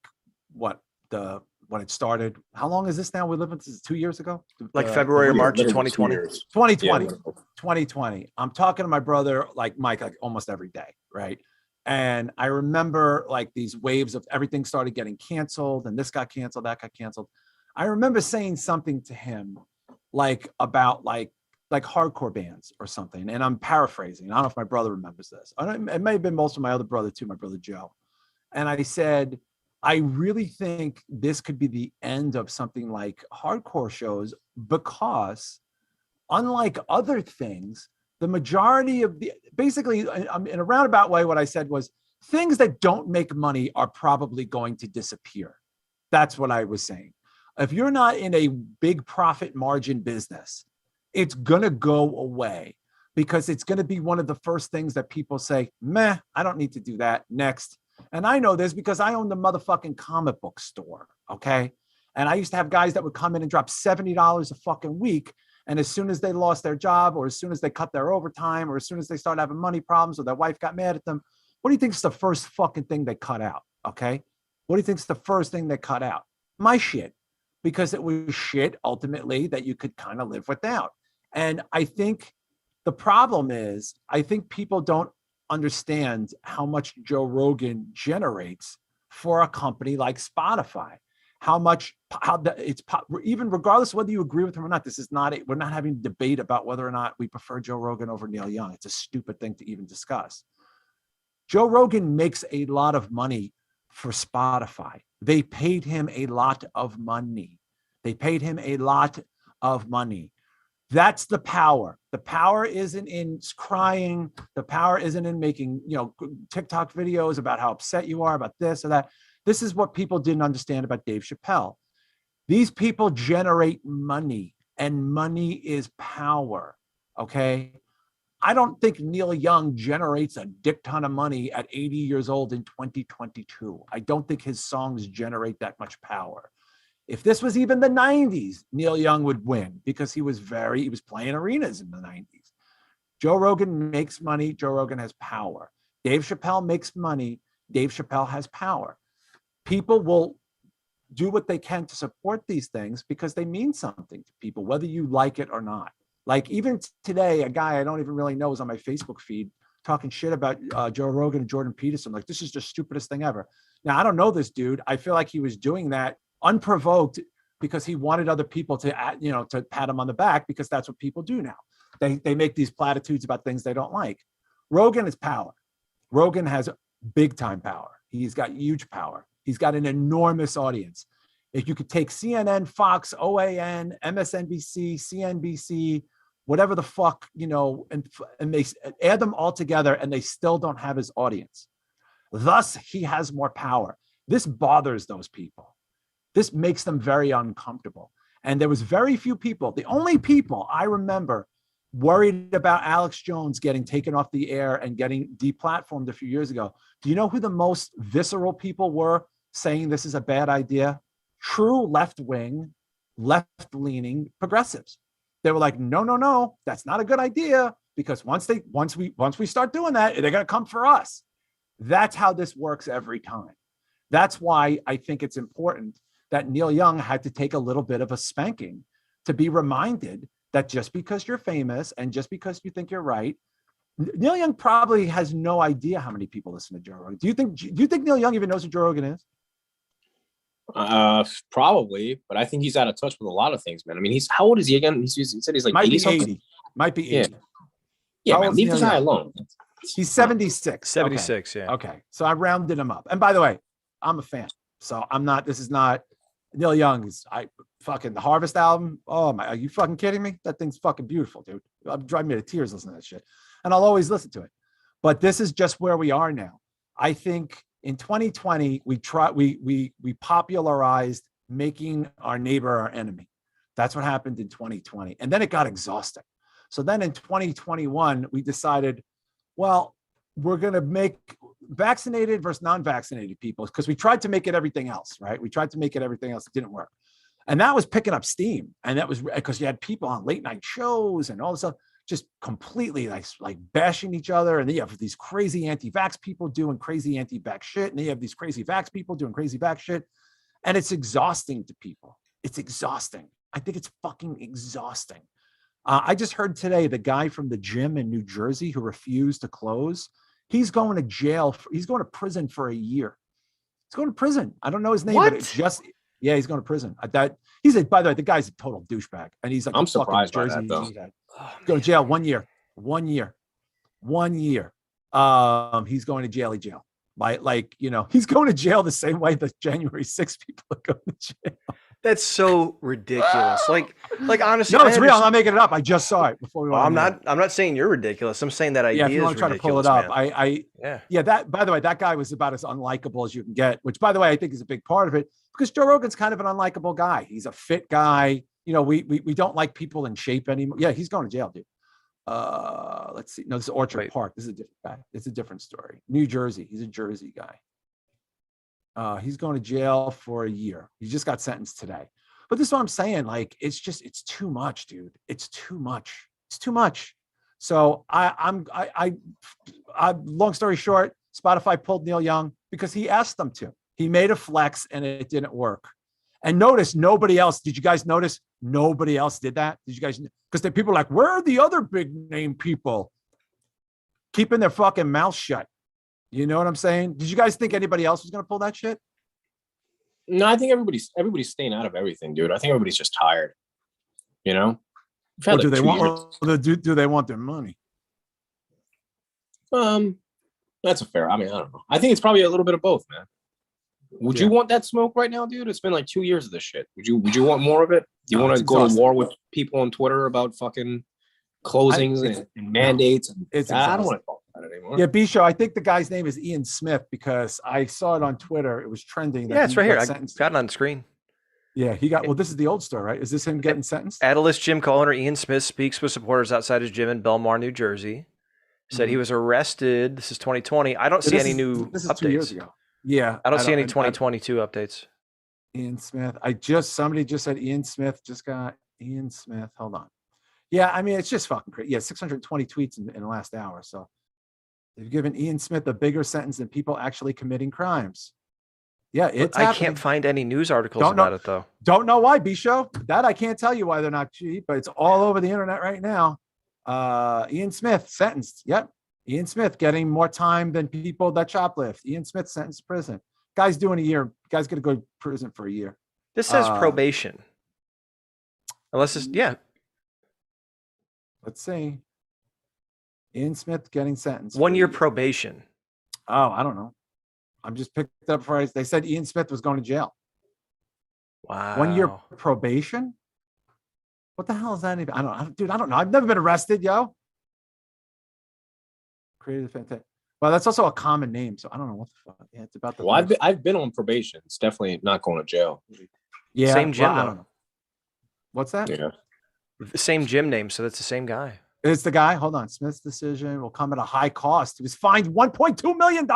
S1: when it started. How long is this now? We live in, this is 2 years ago?
S3: Like February or March of 2020?
S1: 2020. I'm talking to my brother, like Mike, like almost every day, right? And I remember like these waves of everything started getting canceled and this got canceled, that got canceled. I remember saying something to him like about like hardcore bands or something. And I'm paraphrasing. I don't know if my brother remembers this. It may have been most of my other brother too, my brother Joe. And I said, I really think this could be the end of something like hardcore shows because unlike other things, the majority of basically in a roundabout way, what I said was things that don't make money are probably going to disappear. That's what I was saying. If you're not in a big profit margin business, it's going to go away because it's going to be one of the first things that people say, meh, I don't need to do that. Next. And I know this because I own the motherfucking comic book store. Okay. And I used to have guys that would come in and drop $70 a fucking week. And as soon as they lost their job or as soon as they cut their overtime or as soon as they started having money problems or their wife got mad at them, what do you think is the first fucking thing they cut out? Okay. What do you think is the first thing they cut out? My shit. Because it was shit ultimately that you could kind of live without. And I think the problem is, I think people don't understand how much Joe Rogan generates for a company like Spotify. Even regardless of whether you agree with him or not, we're not having a debate about whether or not we prefer Joe Rogan over Neil Young. It's a stupid thing to even discuss. Joe Rogan makes a lot of money for Spotify. They paid him a lot of money. That's the power. The power isn't in crying. The power isn't in making, TikTok videos about how upset you are about this or that. This is what people didn't understand about Dave Chappelle. These people generate money and money is power. Okay. I don't think Neil Young generates a dick ton of money at 80 years old in 2022. I don't think his songs generate that much power. If this was even the 90s, Neil Young would win because he was playing arenas in the 90s. Joe Rogan makes money. Joe Rogan has power. Dave Chappelle makes money. Dave Chappelle has power. People will do what they can to support these things because they mean something to people, whether you like it or not. Like even today, a guy I don't even really know is on my Facebook feed talking shit about Joe Rogan and Jordan Peterson. Like, this is the stupidest thing ever. Now, I don't know this dude. I feel like he was doing that unprovoked because he wanted other people to, to pat him on the back, because that's what people do now. They make these platitudes about things they don't like. Rogan is power. Rogan has big time power. He's got huge power. He's got an enormous audience. If you could take CNN, Fox, OAN, MSNBC, CNBC, whatever the fuck, and they add them all together and they still don't have his audience. Thus, he has more power. This bothers those people. This makes them very uncomfortable. And there was very few people. The only people I remember worried about Alex Jones getting taken off the air and getting deplatformed a few years ago. Do you know who the most visceral people were saying this is a bad idea? True left-wing, left-leaning progressives. They were like, no, that's not a good idea, because once we start doing that, they're going to come for us. That's how this works every time. That's why I think it's important that Neil Young had to take a little bit of a spanking to be reminded that just because you're famous and just because you think you're right, Neil Young probably has no idea how many people listen to Joe Rogan. Do you think Neil Young even knows who Joe Rogan is?
S4: Probably, but I think he's out of touch with a lot of things, man. I mean, how old is he again? He said he's like
S1: might
S4: 80
S1: be
S4: something.
S1: 80. Might be 80.
S4: Yeah, man, leave this guy alone.
S1: He's 76.
S3: 76,
S1: okay.
S3: yeah.
S1: Okay, so I rounded him up. And by the way, I'm a fan, so this is not Neil Young's. The Harvest album. Oh my, are you fucking kidding me? That thing's fucking beautiful, dude. I'm driving me to tears listening to that shit, and I'll always listen to it. But this is just where we are now. I think in 2020, we popularized making our neighbor our enemy. That's what happened in 2020. And then it got exhausting. So then in 2021, we decided, well, we're going to make vaccinated versus non-vaccinated people, because we tried to make it everything else, right? We tried to make it everything else. It didn't work. And that was picking up steam. And that was because you had people on late night shows and all this stuff, just completely like bashing each other. And then you have these crazy anti-vax people doing crazy anti-vax shit. And then you have these crazy vax people doing crazy vax shit. And it's exhausting to people. It's exhausting. I think it's fucking exhausting. I just heard today the guy from the gym in New Jersey who refused to close, he's going to jail. He's going to prison for a year. He's going to prison. I don't know his name, but it's just, yeah, he's going to prison. By the way, the guy's a total douchebag. And he's like,
S4: I'm surprised by that, though.
S1: Go to jail 1 year. 1 year. 1 year. He's going to jail. He's going to jail the same way the January 6th people are going to jail.
S3: That's so ridiculous. Like honestly,
S1: no, it's real. I'm not making it up. I just saw it before we went.
S3: I'm not saying you're ridiculous. I'm saying that idea.
S1: Yeah, if you want to try to pull it up, that. By the way, that guy was about as unlikable as you can get. Which, by the way, I think is a big part of it, because Joe Rogan's kind of an unlikable guy. He's a fit guy. We don't like people in shape anymore. Yeah, he's going to jail, dude. Let's see. No, this is Orchard Park. This is a different guy. It's a different story. New Jersey. He's a Jersey guy. He's going to jail for a year. He just got sentenced today. But this is what I'm saying. Like, it's too much, dude. It's too much. It's too much. So long story short, Spotify pulled Neil Young because he asked them to. He made a flex and it didn't work. And notice nobody else. Did you guys notice nobody else did that? Did you guys? Because the people are like, where are the other big name people? Keeping their fucking mouth shut. You know what I'm saying? Did you guys think anybody else was going to pull that shit?
S4: No, I think everybody's staying out of everything, dude. I think everybody's just tired.
S1: Or do they want their money?
S4: That's a fair. I mean, I don't know. I think it's probably a little bit of both, man. Would you want that smoke right now, dude? It's been like 2 years of this shit. Would you want more of it? Do you want to go to war with people on Twitter about fucking closings and mandates? I don't want to talk about it anymore.
S1: Yeah, B-Show, I think the guy's name is Ian Smith, because I saw it on Twitter. It was trending.
S3: Yeah, it's right here. I got it on the screen.
S1: Yeah, he got. Well, this is the old story, right? Is this him getting sentenced?
S3: Catalyst gym co-owner Ian Smith speaks with supporters outside his gym in Belmar, New Jersey. Said he was arrested. This is 2020. I don't see any new
S1: This is
S3: updates.
S1: 2 years ago. Yeah,
S3: I don't see any 2022 updates.
S1: Ian Smith. Somebody just said Ian Smith just got Ian Smith. Hold on. Yeah, I mean, it's just fucking crazy. Yeah, 620 tweets in the last hour. So they've given Ian Smith a bigger sentence than people actually committing crimes. Yeah, it's
S3: I can't find any news articles about it, though.
S1: Don't know why, B-Show. That I can't tell you why they're not cheap, but it's all over the internet right now. Ian Smith sentenced. Yep. Ian Smith getting more time than people that shoplift. Ian Smith sentenced to prison. Guy's doing a year. Guy's going to go to prison for a year.
S3: This says probation. Unless it's, yeah.
S1: Let's see. Ian Smith getting sentenced.
S3: 1 year probation.
S1: Oh, I don't know. I'm just picked up for. They said Ian Smith was going to jail.
S3: Wow.
S1: 1 year probation. What the hell is that even? I don't know. I've never been arrested, yo. Created fantastic. Well, that's also a common name, so I don't know what the fuck. Yeah, it's about the.
S4: Well, I've been on probation. It's definitely not going to jail.
S1: Yeah,
S3: same gym.
S1: I don't know. What's that?
S4: Yeah.
S3: The same gym name, so that's the same guy.
S1: It's the guy. Hold on. Smith's decision will come at a high cost. He was fined $1.2 million.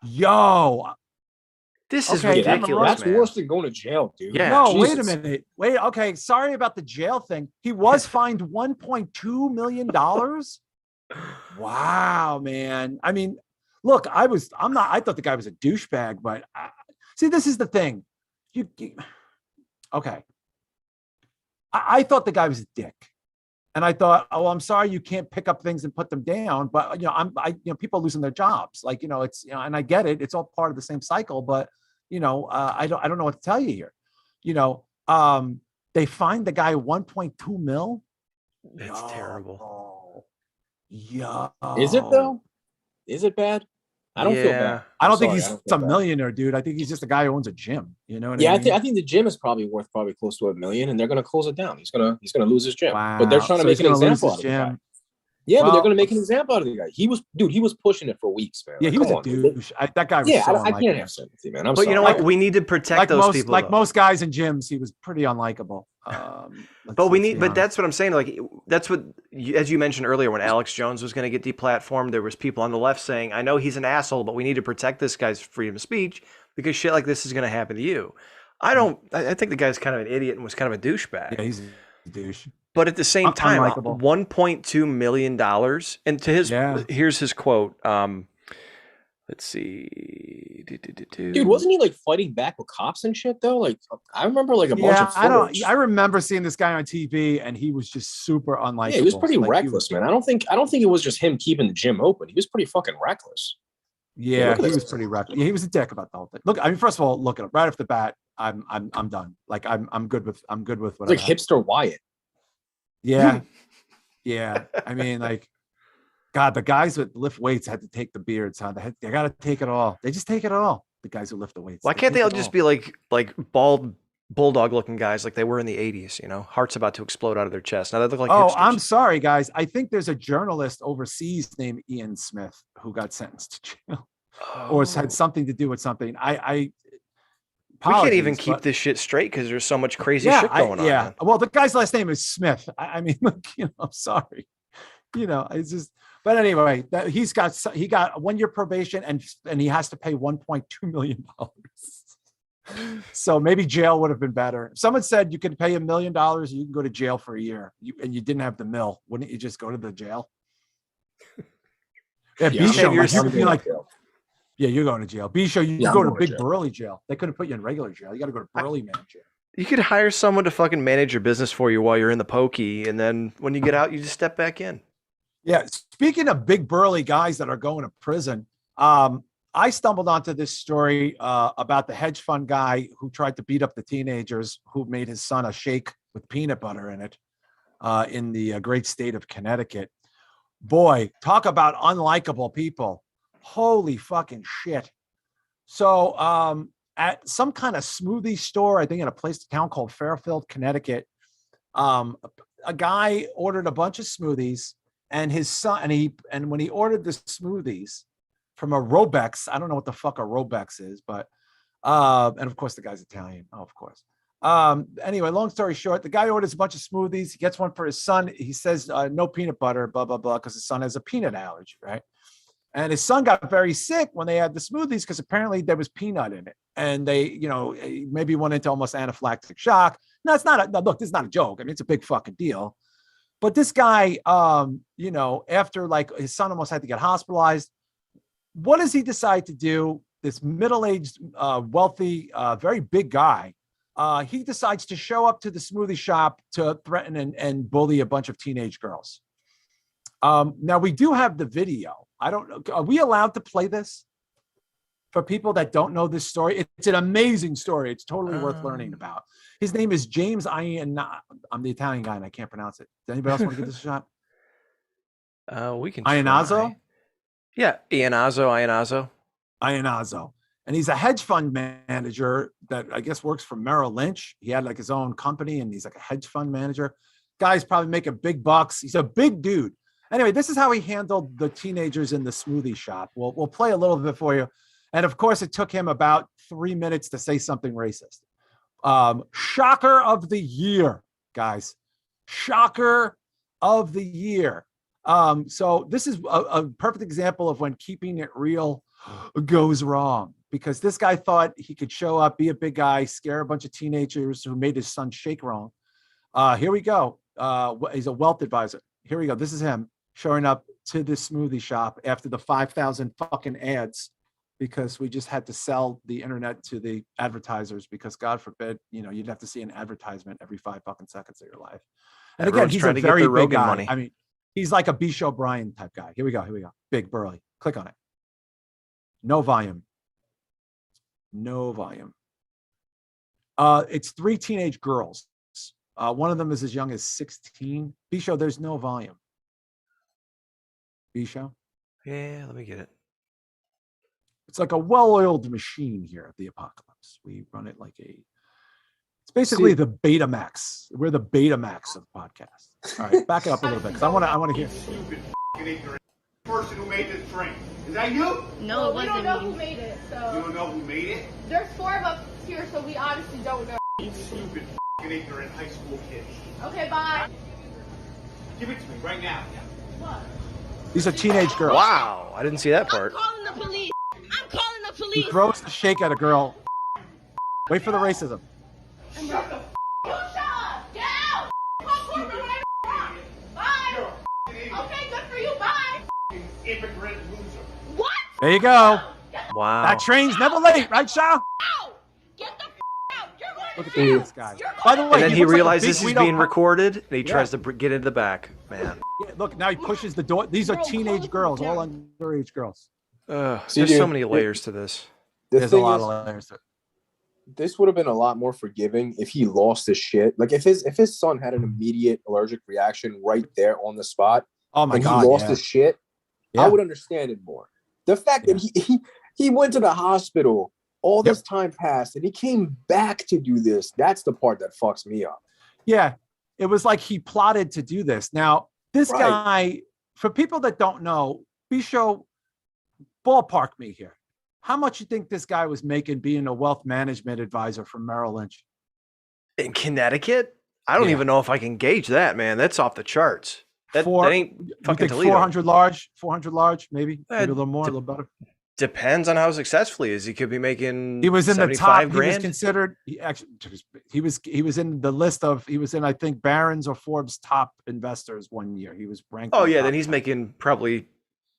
S1: Yo.
S3: This is
S1: Okay,
S3: ridiculous.
S4: That's
S3: man.
S4: worse than going to jail, dude.
S3: Yeah.
S1: No,
S4: Jesus.
S1: wait a minute. Wait, okay. Sorry about the jail thing. He was fined $1.2 million. Wow, man. I mean, look, I thought the guy was a douchebag, but see, this is the thing. Okay. I thought the guy was a dick. And I thought, oh, I'm sorry you can't pick up things and put them down, but people are losing their jobs. Like, it's, and I get it. It's all part of the same cycle, but I don't know what to tell you here. They fined the guy 1.2 mil.
S3: It's terrible.
S1: Yeah.
S4: Is it though? Is it bad? I don't feel bad.
S1: I don't think he's a millionaire, dude. I think he's just a guy who owns a gym. You know what I mean?
S4: I think the gym is probably worth close to $1 million, and they're going to close it down. He's gonna lose his gym.
S1: Wow.
S4: But they're trying to make an example out of the guy. Yeah, but they're going to make an example out of the guy. He was pushing it for weeks, man.
S1: Yeah, he was a douche. That guy was
S4: I can't have sympathy, man.
S3: But you know what? We need to protect those people.
S1: Like most guys in gyms, he was pretty unlikable.
S3: But that's what I'm saying. Like, that's what, as you mentioned earlier, when Alex Jones was going to get deplatformed, there was people on the left saying, I know he's an asshole, but we need to protect this guy's freedom of speech because shit like this is going to happen to you. I think the guy's kind of an idiot and was kind of a douchebag.
S1: Yeah, he's a douche.
S3: But at the same time,
S1: unlikable.
S3: $1.2 million. And to here's his quote. Let's see.
S4: Dude, wasn't he like fighting back with cops and shit though? Like, I remember like a bunch of footage.
S1: I remember seeing this guy on TV and he was just super unlikable.
S4: Yeah, he was pretty reckless, man. I don't think it was just him keeping the gym open. He was pretty fucking reckless.
S1: Yeah, he was pretty reckless. Yeah, he was a dick about the whole thing. Look, I mean, first of all, look at him right off the bat. I'm done. Like I'm good with what.
S4: It's like hipster Wyatt.
S1: Yeah. Yeah. I mean, like, God, the guys that lift weights had to take the beards, huh? They got to take it all. They just take it all. The guys who lift the weights.
S3: Why can't they all just be like bald bulldog looking guys like they were in the 80s, hearts about to explode out of their chest. Now they look like hipsters.
S1: I'm sorry, guys. I think there's a journalist overseas named Ian Smith who got sentenced to jail or had something to do with something.
S3: We can't even keep this shit straight because there's so much crazy shit going on.
S1: Yeah. Well, the guy's last name is Smith. I mean, look, I'm sorry. It's just. But anyway, he got 1 year probation and he has to pay $1.2 million. So maybe jail would have been better. If someone said you could pay $1 million, you can go to jail for a year, and you didn't have the mill. Wouldn't you just go to the jail? Yeah, B-Show, you're going to jail. B-Show, you go to big Burley jail. They couldn't put you in regular jail. You got to go to Burley man jail.
S3: You could hire someone to fucking manage your business for you while you're in the pokey, and then when you get out, you just step back in.
S1: Yeah. Speaking of big burly guys that are going to prison, I stumbled onto this story about the hedge fund guy who tried to beat up the teenagers who made his son a shake with peanut butter in it in the great state of Connecticut. Boy, talk about unlikable people. Holy fucking shit. So at some kind of smoothie store, I think in a town called Fairfield, Connecticut, a guy ordered a bunch of smoothies. And his son, and when he ordered the smoothies from a Robex, I don't know what the fuck a Robex is, but And of course, the guy's Italian. Oh, of course. Anyway, long story short, the guy orders a bunch of smoothies. He gets one for his son. He says, no peanut butter, blah, blah, blah, because his son has a peanut allergy, right? And his son got very sick when they had the smoothies because apparently there was peanut in it. And they, you know, maybe went into almost anaphylactic shock. No, it's not. Look, this is not a joke. I mean, it's a big fucking deal. But this guy, you know, after like his son almost had to get hospitalized, what does he decide to do? This middle-aged, wealthy, very big guy, he decides to show up to the smoothie shop to threaten and bully a bunch of teenage girls. Now we do have the video. I don't know. Are we allowed to play this for people that don't know this story? It's an amazing story. It's totally worth learning about. His name is James Ian. I'm the Italian guy and I can't pronounce it. Does anybody else want to give this a shot?
S3: We can.
S1: Iannazzo?
S3: Yeah, Iannazzo.
S1: And he's a hedge fund manager that I guess works for Merrill Lynch. He had like his own company and he's like a hedge fund manager. Guy's probably making big bucks. He's a big dude. Anyway, this is how he handled the teenagers in the smoothie shop. We'll play a little bit for you. And of course, it took him about 3 minutes to say something racist. Shocker of the year, guys. Shocker of the year. So this is a perfect example of when keeping it real goes wrong, because this guy thought he could show up, be a big guy, scare a bunch of teenagers who made his son shake wrong. Here we go. He's a wealth advisor. Here we go. This is him showing up to the smoothie shop after the 5,000 fucking ads, because we just had to sell the internet to the advertisers, because God forbid, you know, you'd have to see an advertisement every 5 fucking seconds of your life. And
S3: Everyone's
S1: again, he's
S3: trying
S1: a
S3: to get
S1: very
S3: their
S1: big
S3: Rogan
S1: guy.
S3: money.
S1: I mean, he's like a B-Show Brian type guy. Here we go. Big, burly. Click on it. No volume. It's 3 teenage girls. One of them is as young as 16. B-Show, there's no volume. B-Show?
S3: Yeah, let me get it.
S1: It's like a well-oiled machine here at the Apocalypse. We run it like it's basically the Betamax. We're the Betamax of podcasts. All right, back it up a little bit because I want to hear.
S5: Stupid ignorant person who made this drink. Is that you?
S6: No, it wasn't
S7: we don't know
S6: me.
S7: who made it,
S5: You
S7: so
S5: don't know who made it?
S7: there's 4 of us here, so we obviously don't know.
S5: You stupid ignorant high school kid.
S7: Okay, bye.
S5: Give it to me right now.
S7: What?
S1: These are teenage girls.
S3: Wow, I didn't see that part.
S6: Calling the police. I'm calling the
S1: He
S6: police.
S1: throws the shake at a girl. Wait for the racism.
S7: You shut up! Get out! Call corporate right now. Bye. Okay, good for you. Bye.
S5: Immigrant loser.
S7: What?
S1: There you go.
S3: Wow.
S1: That train's never late, right, Shah?
S7: Out! Get the out! You're going
S1: Look
S7: to
S1: at
S7: jail.
S1: this guy. By the way,
S3: And then he
S1: looks like a
S3: realizes
S1: big
S3: this is
S1: Guido
S3: being
S1: Pop-
S3: recorded, and he
S1: Yeah.
S3: tries to get into the back. Man,
S1: Yeah, look, now he pushes the door. These are teenage girls, all underage girls.
S3: there's
S2: dude,
S3: so many layers to this.
S2: The
S1: There's a
S2: thing
S1: lot
S2: is,
S1: of layers to it.
S2: this would have been a lot more forgiving if he lost his shit. Like if his son had an immediate allergic reaction right there on the spot,
S1: Oh my
S2: and
S1: God.
S2: he lost
S1: yeah.
S2: his shit,
S1: Yeah.
S2: I would understand it more. The fact that he went to the hospital, all this time passed, and he came back to do this. That's the part that fucks me up.
S1: Yeah, it was like he plotted to do this. Now, this
S2: Right.
S1: guy, for people that don't know, B-Show, ballpark me here. How much you think this guy was making being a wealth management advisor for Merrill Lynch?
S3: In Connecticut, I don't
S1: Yeah.
S3: even know if I can gauge that, man. That's off the charts. That ain't
S1: You
S3: fucking
S1: think
S3: Toledo.
S1: 400 large, maybe a little more, a little better.
S3: Depends on how successful he is. He could be making.
S1: He was in the
S3: 75
S1: top. He was
S3: grand.
S1: considered. He was in the list of. He was in, I think, Barron's or Forbes top investors one year. He was ranked.
S3: Oh
S1: in
S3: yeah,
S1: top
S3: then he's
S1: 10.
S3: making probably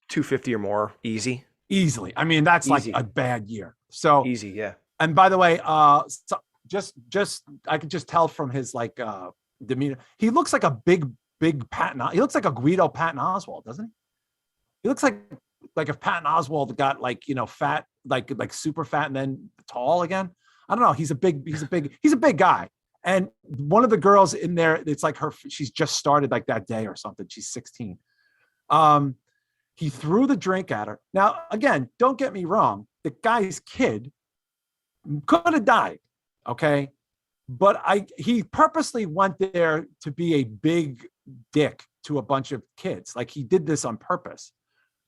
S3: 250 or more, easy.
S1: Easily. I mean, that's
S3: Easy.
S1: like a bad year. So
S3: Easy, yeah.
S1: And by the way, so just I could just tell from his like demeanor. He looks like a big Patton. He looks like a Guido Patton Oswald, doesn't he? He looks like if Patton Oswald got like, fat, like super fat and then tall again. I don't know. He's a big guy. And one of the girls in there, it's like she's just started like that day or something. She's 16. He threw the drink at her. Now, again, don't get me wrong. The guy's kid could have died. Okay. But he purposely went there to be a big dick to a bunch of kids. Like he did this on purpose.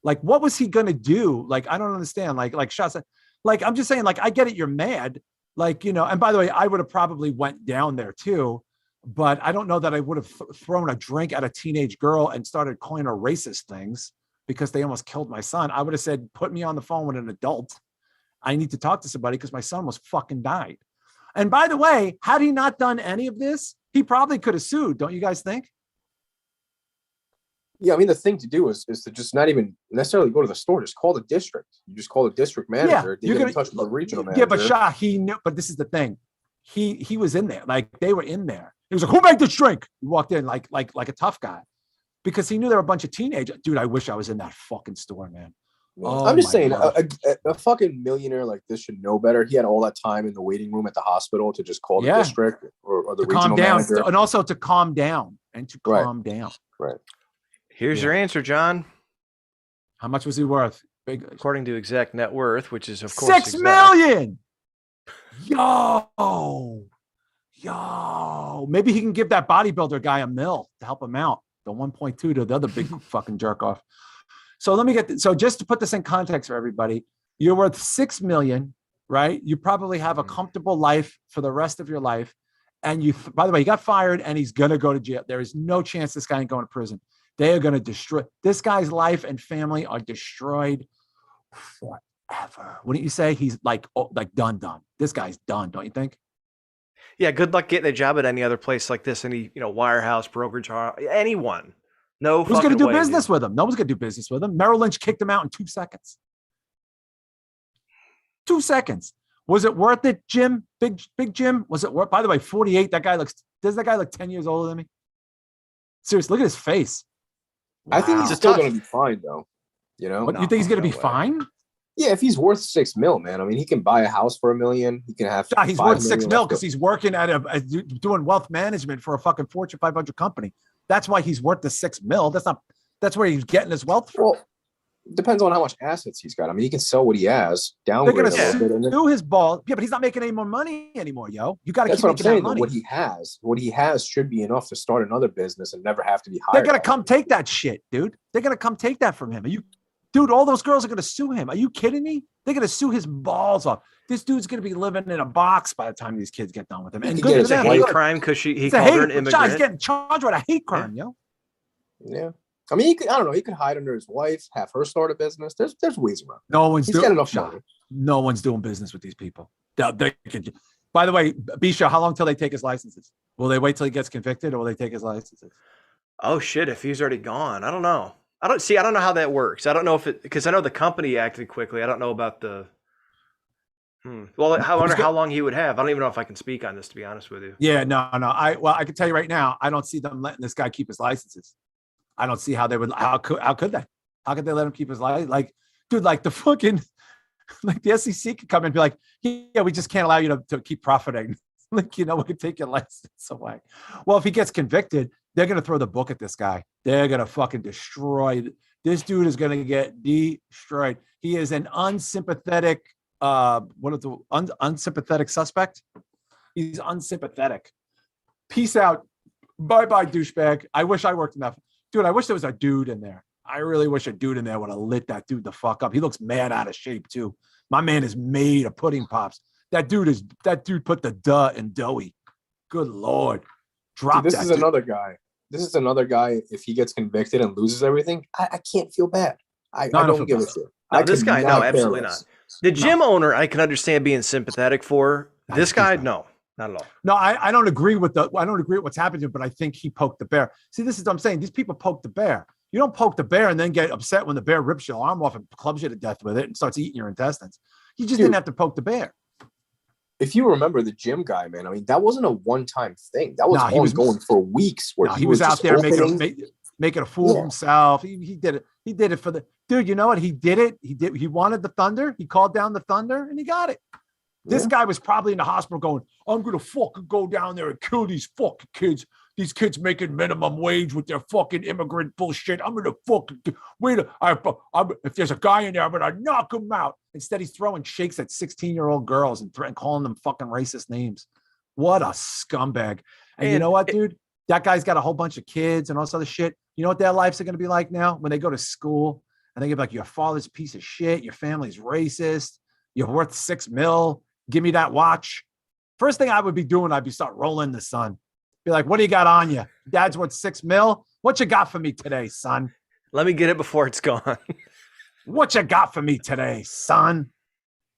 S1: Like, what was he going to do? Like, I don't understand. Like Shah said, Like, I'm just saying, like, I get it. You're mad. Like, you know, and by the way, I would have probably went down there too, but I don't know that I would have thrown a drink at a teenage girl and started calling her racist things because they almost killed my son. I would have said, put me on the phone with an adult. I need to talk to somebody because my son was fucking died. And by the way, had he not done any of this, he probably could have sued. Don't you guys think?
S2: Yeah, I mean, the thing to do is to just not even necessarily go to the store. Just call the district. You just call the district manager.
S1: Yeah,
S2: you get in touch with the regional manager.
S1: Yeah, but Shah, he knew. But this is the thing. He was in there. Like, they were in there. He was like, "Who made this drink?" He walked in like a tough guy because he knew there were a bunch of teenagers. Dude, I wish I was in that fucking store, man. Oh,
S2: I'm just saying, a fucking millionaire like this should know better. He had all that time in the waiting room at the hospital to just call the district or the regional manager.
S1: And also to calm down and to calm down.
S2: Right.
S3: Here's your answer, John.
S1: How much was he worth?
S3: According to exact net worth, which is of course
S1: $6 million. Yo, maybe he can give that bodybuilder guy $1 million to help him out. The 1.2 to the other big fucking jerk off. So let me get so just to put this in context for everybody, you're worth $6 million, right? You probably have a comfortable life for the rest of your life. And you, by the way, he got fired and he's gonna go to jail. There is no chance this guy ain't going to prison. They are gonna destroy this guy's life and family are destroyed forever. Wouldn't you say he's like done? This guy's done, don't you think?
S3: Yeah, good luck getting a job at any other place like this. Any, wirehouse, brokerage, anyone. No,
S1: who's going to do business with him? No one's going to do business with him. Merrill Lynch kicked him out in 2 seconds. 2 seconds. Was it worth it, Jim? Big Jim? Was it worth? By the way, 48. Does that guy look 10 years older than me? Seriously, look at his face.
S2: Wow. I think he's still going to be fine, though. You know,
S1: you think he's going to be fine?
S2: Yeah, if he's worth $6 million, man. I mean, he can buy a house for $1 million. He can have.
S1: He's worth $6 million because he's working doing wealth management for a fucking Fortune 500 company. That's why he's worth the $6 million. That's where he's getting his wealth from.
S2: Well, depends on how much assets he's got. I mean, he can sell what he has, downgrade a little bit.
S1: Do his ball. Yeah, but he's not making any more money anymore, yo. You got to keep
S2: making
S1: that money.
S2: What he has should be enough to start another business and never have to be hired.
S1: They're gonna come take that shit, dude. They're gonna come take that from him. Dude, all those girls are gonna sue him. Are you kidding me? They're gonna sue his balls off. This dude's gonna be living in a box by the time these kids get done with him. And good
S3: it's a hate crime because he called her an immigrant.
S1: He's getting charged with a hate crime, yo.
S2: Yeah. I mean, I don't know. He could hide under his wife, have her start a business. There's ways around.
S1: He's got enough money. No one's doing business with these people. By the way, Bisha, how long till they take his licenses? Will they wait till he gets convicted, or will they take his licenses?
S3: Oh shit! If he's already gone, I don't know. I don't know how that works. I don't know because I know the company acted quickly. I don't know about the. Well, I wonder how long he would have. I don't even know if I can speak on this, to be honest with you.
S1: Yeah, no. I can tell you right now, I don't see them letting this guy keep his licenses. I don't see how they would. How could they? How could they let him keep his license? Like, dude, like the fucking, like the SEC could come in and be like, yeah, we just can't allow you to keep profiting. Like, we could take your license away. Well, if he gets convicted, they're gonna throw the book at this guy. They're gonna fucking destroy. This dude is gonna get destroyed. He is an unsympathetic. Unsympathetic suspect. He's unsympathetic. Peace out. Bye-bye, douchebag. I wish I worked enough. Dude, I wish there was a dude in there. I really wish a dude in there would have lit that dude the fuck up. He looks mad out of shape, too. My man is made of pudding pops. That dude put the duh in doughy. Good Lord.
S2: This is another guy. This is another guy. If he gets convicted and loses everything, I can't feel bad. I don't give a shit.
S3: No, this guy, no, absolutely not. The gym owner, I can understand being sympathetic for. This guy, no, not at all.
S1: No, I don't agree with what's happened to him, but I think he poked the bear. See, this is what I'm saying. These people poke the bear. You don't poke the bear and then get upset when the bear rips your arm off and clubs you to death with it and starts eating your intestines. You just didn't have to poke the bear.
S2: If you remember the gym guy, man, I mean, that wasn't a one-time thing. That was ongoing for weeks. Where
S1: he was out there making a fool of himself. He did it. He did it for the dude. You know what? He did it. He wanted the thunder. He called down the thunder and he got it. This guy was probably in the hospital going, I'm going to fucking go down there and kill these fucking kids. These kids making minimum wage with their fucking immigrant bullshit. I'm going to fucking if there's a guy in there, I'm going to knock him out. Instead, he's throwing shakes at 16-year-old girls and calling them fucking racist names. What a scumbag. And you know what, dude? That guy's got a whole bunch of kids and all this other shit. You know what their lives are going to be like now when they go to school and they get like, your father's a piece of shit. Your family's racist. You're worth $6 million. Give me that watch. First thing I would be doing, I'd be start rolling the son. Be like, what do you got on you? Dad's worth $6 million. What you got for me today, son?
S3: Let me get it before it's gone.
S1: What you got for me today, son?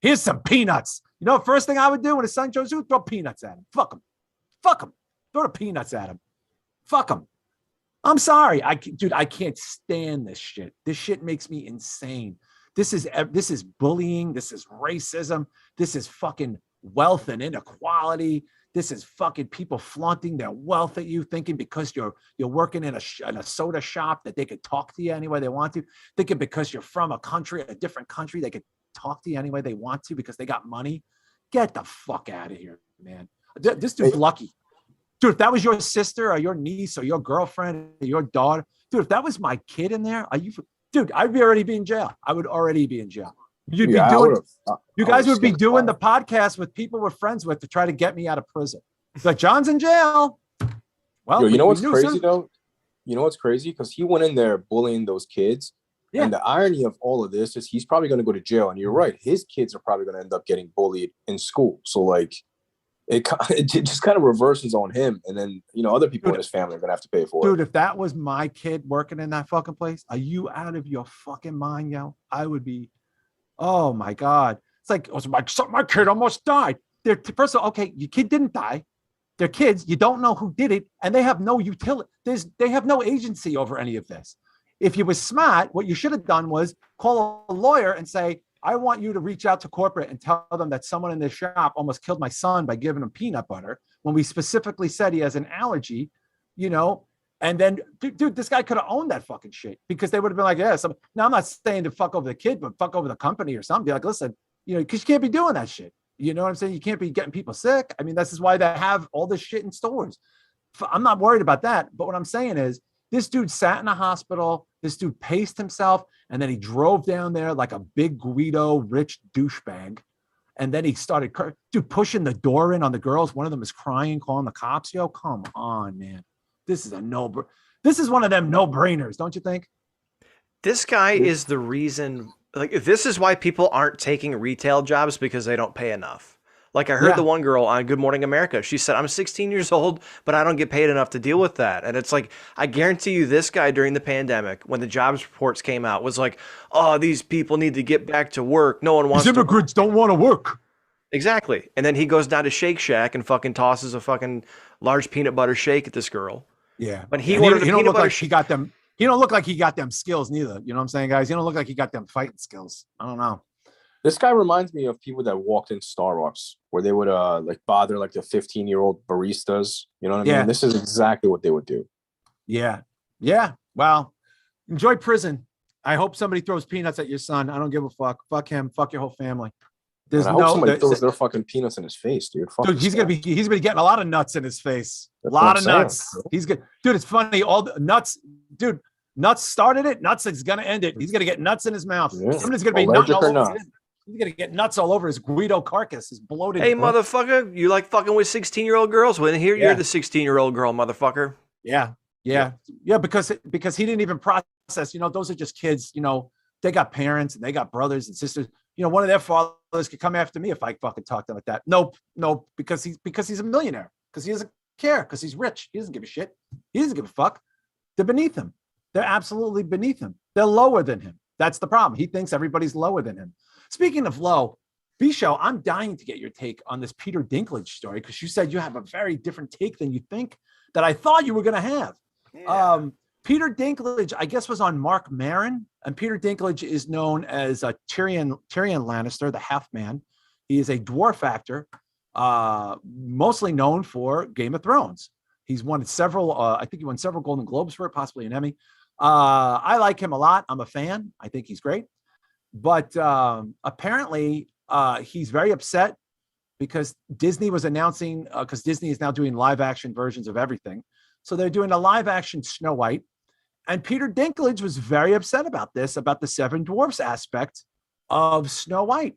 S1: Here's some peanuts. You know, first thing I would do when his son shows you, throw peanuts at him. Fuck him. Fuck him. Throw the peanuts at him. Fuck him. I'm sorry. I can't stand this shit. This shit makes me insane. This is bullying. This is racism. This is fucking wealth and inequality. This is fucking people flaunting their wealth at you, thinking because you're working in a soda shop that they could talk to you any way they want to. Thinking because you're from a different country, they could talk to you any way they want to because they got money. Get the fuck out of here, man. This dude's lucky. Dude, if that was your sister or your niece or your girlfriend or your daughter, dude, if that was my kid in there, dude, I'd already be in jail. I would already be in jail. You guys would be doing the podcast with people we're friends with to try to get me out of prison. It's like, John's in jail. Well,
S4: you know what's crazy though? You know what's crazy? Because he went in there bullying those kids. Yeah. And the irony of all of this is he's probably going to go to jail. And you're right. His kids are probably going to end up getting bullied in school. So like, it just kind of reverses on him. And then, you know, other people in his family are going to have to pay for it.
S1: Dude, if that was my kid working in that fucking place, are you out of your fucking mind, yo? I would be, oh my God. It's like, oh, my kid almost died. First of all, okay, your kid didn't die. They're kids. You don't know who did it. And they have no utility. They have no agency over any of this. If you were smart, what you should have done was call a lawyer and say, I want you to reach out to corporate and tell them that someone in this shop almost killed my son by giving him peanut butter when we specifically said he has an allergy, you know, and then, dude, this guy could have owned that fucking shit because they would have been like, yeah, now I'm not saying to fuck over the kid, but fuck over the company or something. Be like, listen, you know, because you can't be doing that shit. You know what I'm saying? You can't be getting people sick. I mean, this is why they have all this shit in stores. I'm not worried about that. But what I'm saying is this dude sat in a hospital. This dude paced himself. And then he drove down there like a big Guido rich douchebag. And then he started, pushing the door in on the girls. One of them is crying, calling the cops. Yo, come on, man. This is one of them no-brainers, don't you think?
S3: This guy is the reason, like, this is why people aren't taking retail jobs because they don't pay enough. Like I heard the one girl on Good Morning America, she said, I'm 16 years old, but I don't get paid enough to deal with that. And it's like, I guarantee you this guy during the pandemic, when the jobs reports came out, was like, oh, these people need to get back to work. No one wants to.
S1: These immigrants don't want to work.
S3: Exactly. And then he goes down to Shake Shack and fucking tosses a fucking large peanut butter shake at this girl.
S1: Yeah.
S3: But he don't look like
S1: he got them. He don't look like he got them skills neither. You know what I'm saying, guys? He don't look like he got them fighting skills. I don't know.
S4: This guy reminds me of people that walked in Starbucks where they would like bother like the 15-year-old baristas. You know what I mean? This is exactly what they would do.
S1: Yeah. Yeah. Well, enjoy prison. I hope somebody throws peanuts at your son. I don't give a fuck. Fuck him. Fuck your whole family.
S4: I hope somebody throws their fucking peanuts in his face, dude.
S1: Dude, he's gonna be getting a lot of nuts in his face. A lot of nuts. He's good. Dude, it's funny. All the nuts, dude. Nuts started it. Nuts is gonna end it. He's gonna get nuts in his mouth.
S4: Yeah.
S1: Somebody's gonna be nuts all over him. He's gonna get nuts all over his Guido carcass, his bloated.
S3: Hey, motherfucker! You like fucking with 16-year-old girls? Well, here you're the 16-year-old girl, motherfucker.
S1: Yeah. Because he didn't even process. You know, those are just kids. You know, they got parents and they got brothers and sisters. You know, one of their fathers could come after me if I fucking talk to them like that. Nope, because he's a millionaire. Because he doesn't care. Because he's rich. He doesn't give a shit. He doesn't give a fuck. They're beneath him. They're absolutely beneath him. They're lower than him. That's the problem. He thinks everybody's lower than him. Speaking of low, B-Show, I'm dying to get your take on this Peter Dinklage story because you said you have a very different take than you think that I thought you were going to have. Yeah. Peter Dinklage, I guess, was on Mark Maron, and Peter Dinklage is known as Tyrion Lannister, the half-man. He is a dwarf actor, mostly known for Game of Thrones. He's won several, I think he won several Golden Globes for it, possibly an Emmy. I like him a lot. I'm a fan. I think he's great. But apparently he's very upset because Disney was announcing, because Disney is now doing live action versions of everything. So they're doing a live action Snow White. And Peter Dinklage was very upset about this, about the Seven Dwarfs aspect of Snow White.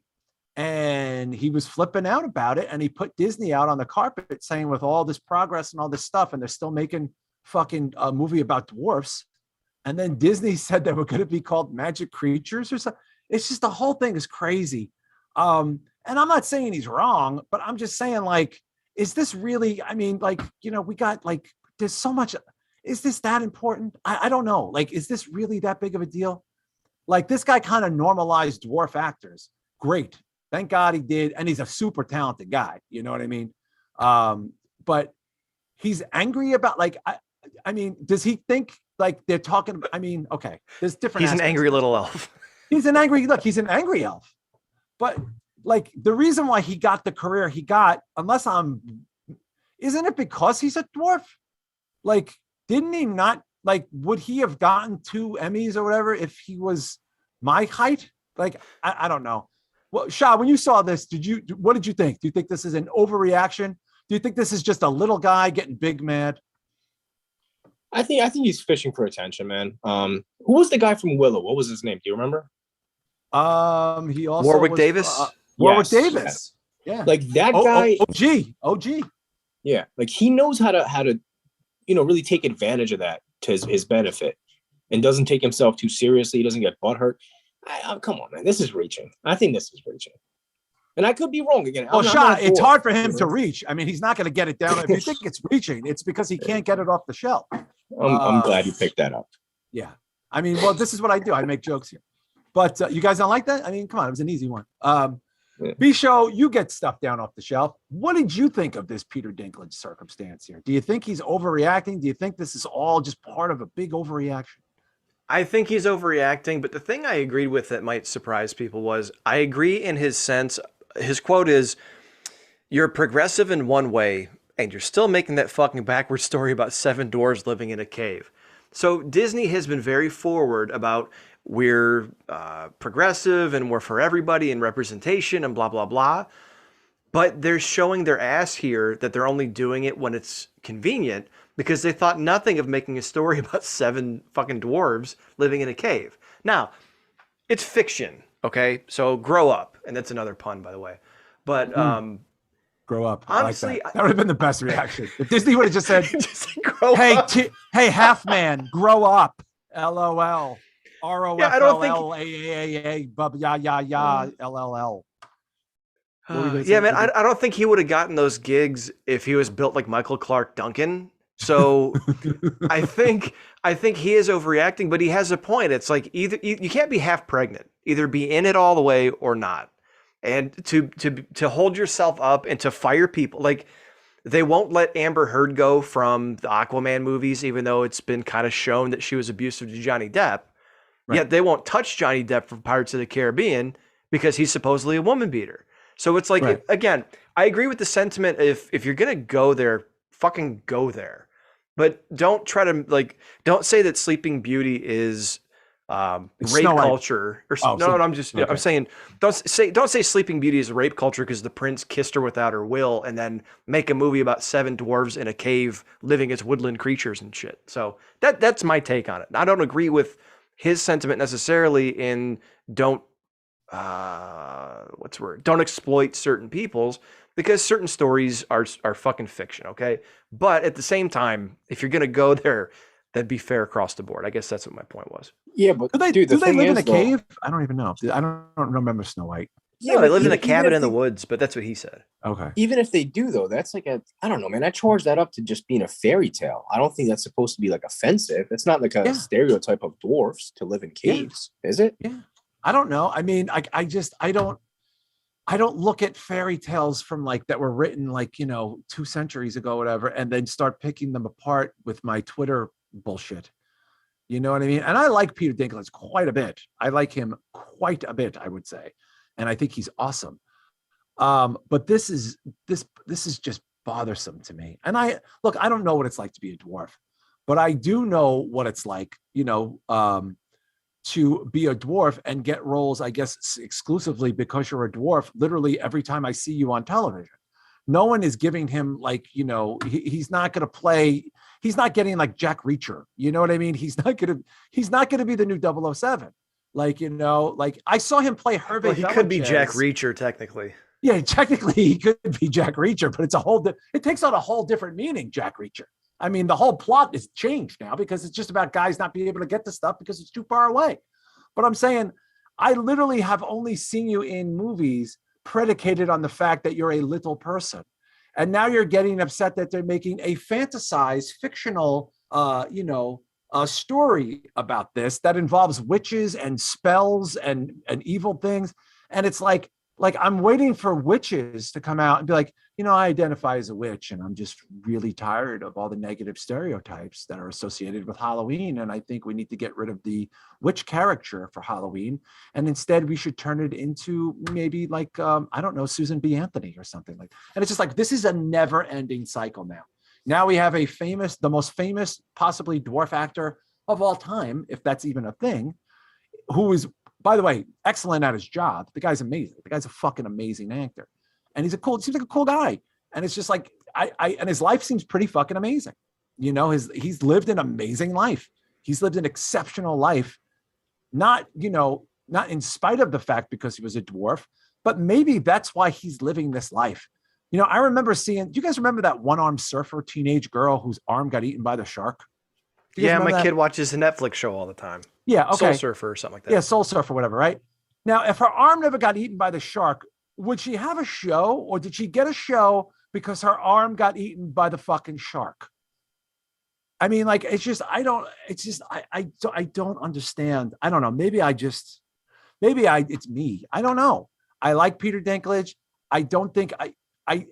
S1: And he was flipping out about it. And he put Disney out on the carpet saying with all this progress and all this stuff, and they're still making fucking a movie about dwarfs. And then Disney said they were going to be called magic creatures or something. It's just the whole thing is crazy. And I'm not saying he's wrong, but I'm just saying, like, is this really, I mean, like, we got like, there's so much, is this that important? I don't know. Like, is this really that big of a deal? Like, this guy kind of normalized dwarf actors. Great. Thank God he did. And he's a super talented guy. You know what I mean? But he's angry about, like, I mean, does he think like they're talking? I mean, okay, there's different.
S3: He's an angry little elf.
S1: He's an angry elf. But like, the reason why he got the career he got, isn't it because he's a dwarf? Like, didn't he not, like, would he have gotten 2 Emmys or whatever if he was my height? Like, I don't know. Well, Shah, when you saw this, what did you think? Do you think this is an overreaction? Do you think this is just a little guy getting big mad?
S4: I think he's fishing for attention, man. Who was the guy from Willow? What was his name? Do you remember?
S1: He also
S3: Warwick Davis.
S1: Warwick Davis. Yeah.
S4: Like that guy.
S1: OG.
S4: Yeah. Like he knows how to, really take advantage of that to his benefit, and doesn't take himself too seriously. He doesn't get butthurt. Come on, man. This is reaching. I think this is reaching. And I could be wrong again.
S1: Well, Shah, it's hard for him to reach. I mean, he's not going to get it down. If you think it's reaching, it's because he can't get it off the shelf.
S4: I'm glad you picked that up.
S1: Yeah. I mean, well, this is what I do. I make jokes here. But you guys don't like that? I mean, come on. It was an easy one. B-Show, you get stuff down off the shelf. What did you think of this Peter Dinklage circumstance here? Do you think he's overreacting? Do you think this is all just part of a big overreaction?
S3: I think he's overreacting, but the thing I agreed with that might surprise people was I agree in his sense. His quote is, "You're progressive in one way, and you're still making that fucking backwards story about 7 dwarves living in a cave." So Disney has been very forward about we're progressive and we're for everybody and representation and blah, blah, blah. But they're showing their ass here that they're only doing it when it's convenient because they thought nothing of making a story about 7 fucking dwarves living in a cave. Now, it's fiction, okay? So grow up. And that's another pun, by the way. But
S1: grow up.
S3: Honestly,
S1: like that would have been the best reaction. If Disney would have just said,
S3: grow up.
S1: Hey, half man, grow up. LOL. ROFLLAAA, bub, ya, LLL.
S3: Yeah, man, I don't think he would have gotten those gigs if he was built like Michael Clark Duncan. So I think he is overreacting, but he has a point. It's like either you can't be half pregnant, either be in it all the way or not. And to hold yourself up and to fire people, like they won't let Amber Heard go from the Aquaman movies, even though it's been kind of shown that she was abusive to Johnny Depp. Right. Yet they won't touch Johnny Depp from Pirates of the Caribbean because he's supposedly a woman beater. So it's like, right. Again, I agree with the sentiment. If you're going to go there, fucking go there. But don't try to don't say that Sleeping Beauty is rape culture. I'm saying don't say Sleeping Beauty is rape culture because the prince kissed her without her will and then make a movie about 7 dwarves in a cave living as woodland creatures and shit. So that's my take on it. I don't agree with his sentiment necessarily in don't exploit certain peoples because certain stories are fucking fiction, okay? But at the same time, if you're gonna go there, then be fair across the board. I guess that's what my point was.
S4: Yeah, but
S1: do they live in a cave? I don't even know. I don't remember Snow White.
S3: Yeah, they live in a cabin in the woods, but that's what he said.
S1: Okay.
S4: Even if they do, though, that's like I don't know, man. I charge that up to just being a fairy tale. I don't think that's supposed to be like offensive. It's not like a stereotype of dwarfs to live in caves, is it?
S1: Yeah. I don't know. I mean, I don't look at fairy tales from like that were written like, 2 centuries ago, whatever, and then start picking them apart with my Twitter bullshit. You know what I mean? And I like Peter Dinklage quite a bit. I like him quite a bit, I would say. And I think he's awesome. But this is just bothersome to me. And I don't know what it's like to be a dwarf, but I do know what it's like, to be a dwarf and get roles, I guess, exclusively because you're a dwarf, literally every time I see you on television. No one is giving him he's not going to play. He's not getting like Jack Reacher. You know what I mean? He's not going to be the new 007. I saw him play Hervé.
S3: Well, he could be Jack Reacher technically.
S1: Yeah, technically he could be Jack Reacher, but it takes on a whole different meaning, Jack Reacher. I mean, the whole plot is changed now because it's just about guys not being able to get to stuff because it's too far away. But I'm saying, I literally have only seen you in movies predicated on the fact that you're a little person. And now you're getting upset that they're making a fantasized fictional, a story about this that involves witches and spells and evil things. And it's like I'm waiting for witches to come out and be like, I identify as a witch and I'm just really tired of all the negative stereotypes that are associated with Halloween. And I think we need to get rid of the witch character for Halloween. And instead we should turn it into maybe like, I don't know, Susan B. Anthony or something like that. And it's just like, this is a never ending cycle now. Now we have the most famous, possibly dwarf actor of all time, if that's even a thing, who is, by the way, excellent at his job. The guy's amazing. The guy's a fucking amazing actor. And seems like a cool guy. And it's just like, and his life seems pretty fucking amazing. He's lived an amazing life. He's lived an exceptional life, not in spite of the fact because he was a dwarf, but maybe that's why he's living this life. I remember do you guys remember that one-armed surfer teenage girl whose arm got eaten by the shark?
S3: Yeah, my kid watches a Netflix show all the time.
S1: Yeah, okay.
S3: Soul Surfer or something like that.
S1: Yeah, Soul Surfer, whatever, right? Now, if her arm never got eaten by the shark, would she have a show, or did she get a show because her arm got eaten by the fucking shark? I mean, like, it's I don't understand. I don't know. Maybe it's me. I don't know. I like Peter Dinklage. I don't think I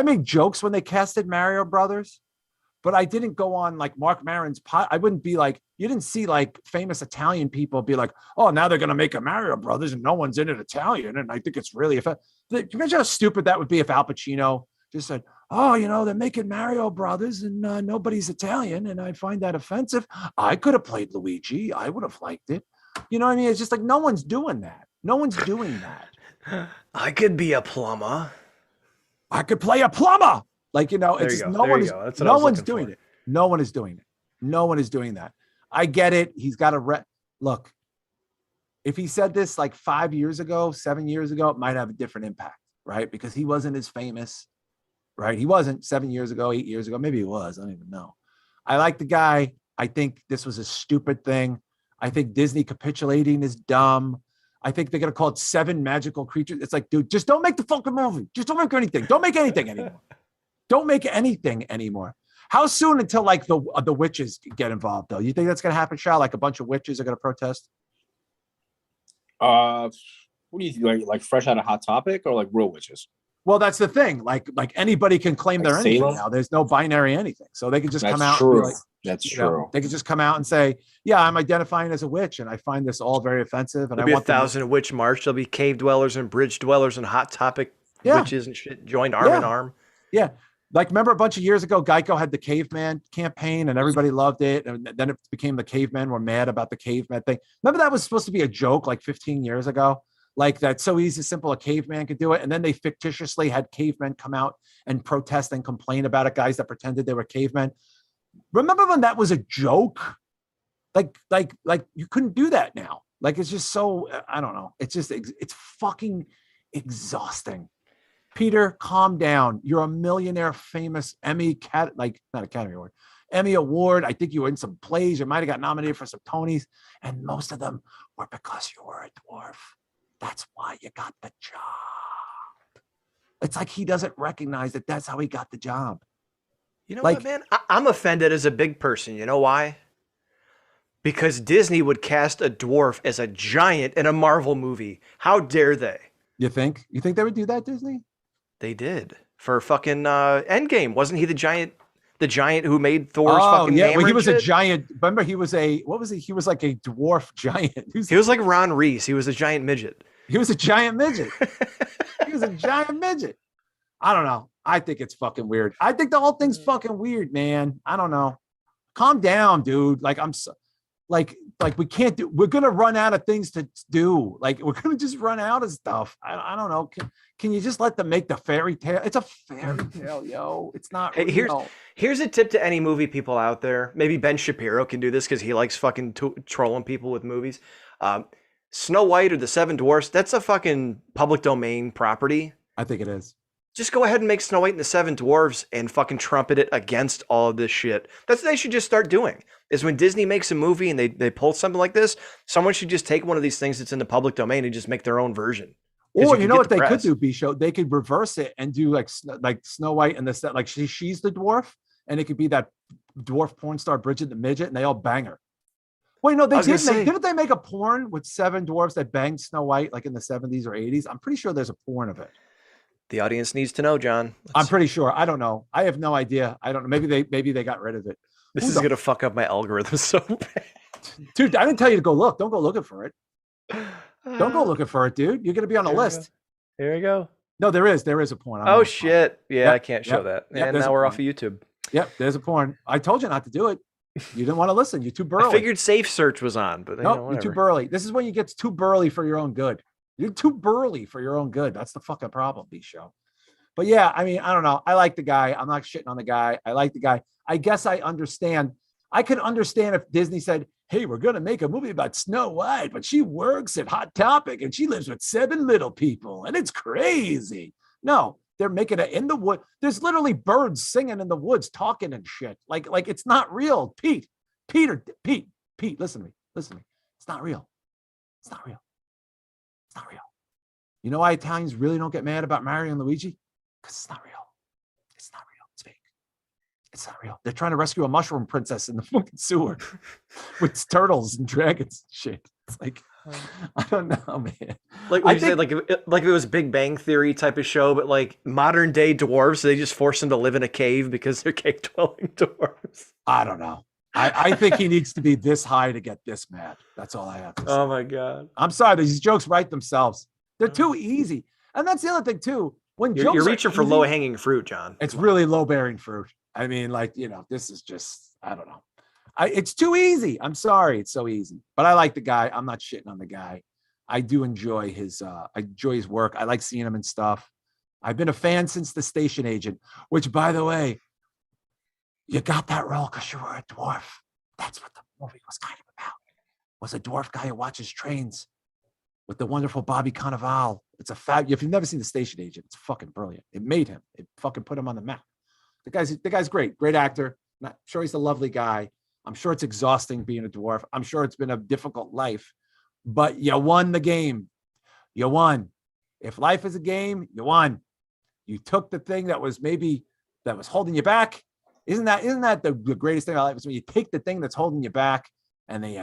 S1: made jokes when they casted Mario Brothers, but I didn't go on like Mark Maron's pot. I wouldn't be like, you didn't see like famous Italian people be like, oh, now they're going to make a Mario Brothers and no one's in it Italian. And I think it's really, can you imagine how stupid that would be if Al Pacino just said, oh, they're making Mario Brothers and nobody's Italian. And I find that offensive. I could have played Luigi. I would have liked it. You know what I mean? It's just like, no one's doing that. No one's doing that.
S3: I could be a plumber.
S1: I could play a plumber. Like, it's just, no one's doing it. No one is doing it. No one is doing that. I get it. He's got a look. If he said this like 5 years ago, 7 years ago, it might have a different impact, right? Because he wasn't as famous, right? He wasn't 7 years ago, 8 years ago. Maybe he was. I don't even know. I like the guy. I think this was a stupid thing. I think Disney capitulating is dumb. I think they're going to call it 7 Magical Creatures. It's like, dude, just don't make the fucking movie. Just don't make anything. Don't make anything anymore. Don't make anything anymore. How soon until like the witches get involved though? You think that's going to happen, Shah? Like a bunch of witches are going to protest?
S4: What do you think? Like fresh out of Hot Topic or like real witches?
S1: Well, that's the thing. Like anybody can claim they're anything now. There's no binary anything. So they can just come out.
S4: True.
S1: And be like,
S4: that's true.
S1: They can just come out and say, yeah, I'm identifying as a witch. And I find this all very offensive. And
S3: There'll be 1,000 witch march. There'll be cave dwellers and bridge dwellers and Hot Topic witches and shit joined arm in arm.
S1: Yeah. Like, remember a bunch of years ago, Geico had the caveman campaign and everybody loved it. And then it became the cavemen were mad about the caveman thing. Remember that was supposed to be a joke like 15 years ago? Like that's so easy, simple, a caveman could do it. And then they fictitiously had cavemen come out and protest and complain about it, guys that pretended they were cavemen. Remember when that was a joke? Like you couldn't do that now. Like, it's just so, I don't know. It's just, it's fucking exhausting. Peter, calm down. You're a millionaire, famous Emmy, not Academy Award, Emmy Award. I think you were in some plays. You might have got nominated for some Tonys. And most of them were because you were a dwarf. That's why you got the job. It's like he doesn't recognize that that's how he got the job.
S3: You know what, man? I'm offended as a big person. You know why? Because Disney would cast a dwarf as a giant in a Marvel movie. How dare they?
S1: You think? You think they would do that, Disney?
S3: They did for fucking Endgame. Wasn't he the giant who made Thor's fucking hammer?
S1: Well, he was a giant. Remember, he was what was he? He was like a dwarf giant.
S3: He was like Ron Reese. He was a giant midget.
S1: He was a giant midget. He was a giant midget. I don't know. I think it's fucking weird. I think the whole thing's fucking weird, man. I don't know. Calm down, dude. Like we can't do. We're gonna run out of things to do. Like we're gonna just run out of stuff. I don't know. Can you just let them make the fairy tale? It's a fairy tale, yo. It's not.
S3: Hey, here's a tip to any movie people out there. Maybe Ben Shapiro can do this because he likes fucking trolling people with movies. Snow White or the Seven Dwarfs. That's a fucking public domain property.
S1: I think it is.
S3: Just go ahead and make Snow White and the Seven Dwarves and fucking trumpet it against all of this shit. That's what they should just start doing. Is when Disney makes a movie and they pull something like this, someone should just take one of these things that's in the public domain and just make their own version.
S1: Or you know what they could do, B-Show? They could reverse it and do like Snow White and the like she's the dwarf, and it could be that dwarf porn star Bridget the midget, and they all bang her. Wait, no, didn't they make a porn with 7 dwarves that banged Snow White like in the 70s or 80s? I'm pretty sure there's a porn of it.
S3: The audience needs to know, John.
S1: I'm pretty sure. I don't know. I have no idea. I don't know. Maybe they got rid of it.
S3: This is gonna fuck up my algorithm so bad.
S1: Dude, I didn't tell you to go look. Don't go looking for it. Don't go looking for it, dude. You're gonna be on a list.
S3: Here we go.
S1: No, there is a porn.
S3: Oh shit. Yeah,
S1: yep,
S3: I can't show that.
S1: Yep,
S3: and now we're off of YouTube.
S1: Yep, there's a porn. I told you not to do it. You didn't want to listen. You're too burly.
S3: I figured Safe Search was on, but
S1: no, you're too burly. This is when you get too burly for your own good. You're too burly for your own good. That's the fucking problem, B-Show. But yeah, I mean, I don't know. I like the guy. I'm not shitting on the guy. I like the guy. I guess I understand. I could understand if Disney said, hey, we're going to make a movie about Snow White, but she works at Hot Topic and she lives with 7 little people and it's crazy. No, they're making it in the wood. There's literally birds singing in the woods, talking and shit. Like it's not real. Pete, listen to me. It's not real. It's not real. It's not real. You know why Italians really don't get mad about Mario and Luigi? Because it's not real. It's not real. It's fake. It's not real. They're trying to rescue a mushroom princess in the fucking sewer with turtles and dragons and shit. It's like, I don't know, man.
S3: Like you said, like if it was Big Bang Theory type of show, but like modern day dwarves, they just force them to live in a cave because they're cave dwelling dwarves.
S1: I don't know. I think he needs to be this high to get this mad. That's all I have to say.
S3: Oh my God.
S1: I'm sorry. These jokes write themselves. They're too easy. And that's the other thing too. When
S3: you're reaching for low hanging fruit, John.
S1: It's really low bearing fruit. I mean, like, you know, this is just, I don't know. It's too easy. I'm sorry. It's so easy, but I like the guy. I'm not shitting on the guy. I do enjoy his work. I like seeing him and stuff. I've been a fan since The Station Agent, which, by the way, you got that role because you were a dwarf. That's what the movie was kind of about. Was a dwarf guy who watches trains with the wonderful Bobby Cannavale. It's a fab. If you've never seen The Station Agent, it's fucking brilliant. It made him. It fucking put him on the map. The guy's great. Great actor. I'm sure he's a lovely guy. I'm sure it's exhausting being a dwarf. I'm sure it's been a difficult life, but you won the game. You won. If life is a game, you won. You took the thing that was holding you back. Isn't that the greatest thing I like? Is when you take the thing that's holding you back and then you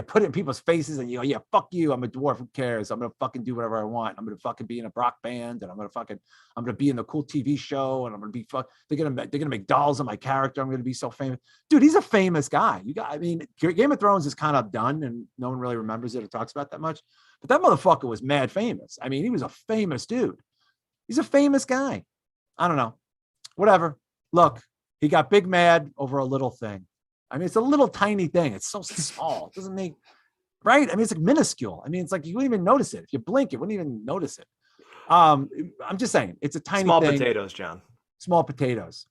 S1: put it in people's faces and you go, yeah, fuck you. I'm a dwarf. Who cares? I'm going to fucking do whatever I want. I'm going to fucking be in a rock band and I'm going to be in the cool TV show and I'm going to be they're going to make dolls of my character. I'm going to be so famous. Dude, he's a famous guy. I mean, Game of Thrones is kind of done and no one really remembers it or talks about that much, but that motherfucker was mad famous. I mean, he was a famous dude. He's a famous guy. I don't know. Whatever. Look, he got big mad over a little thing. I mean, it's a little tiny thing. It's so small. It doesn't make, right? I mean, it's like minuscule. I mean, it's like you wouldn't even notice it. If you blink, you wouldn't even notice it. I'm just saying, it's a tiny
S3: small
S1: thing.
S3: potatoes, John.
S1: Small potatoes.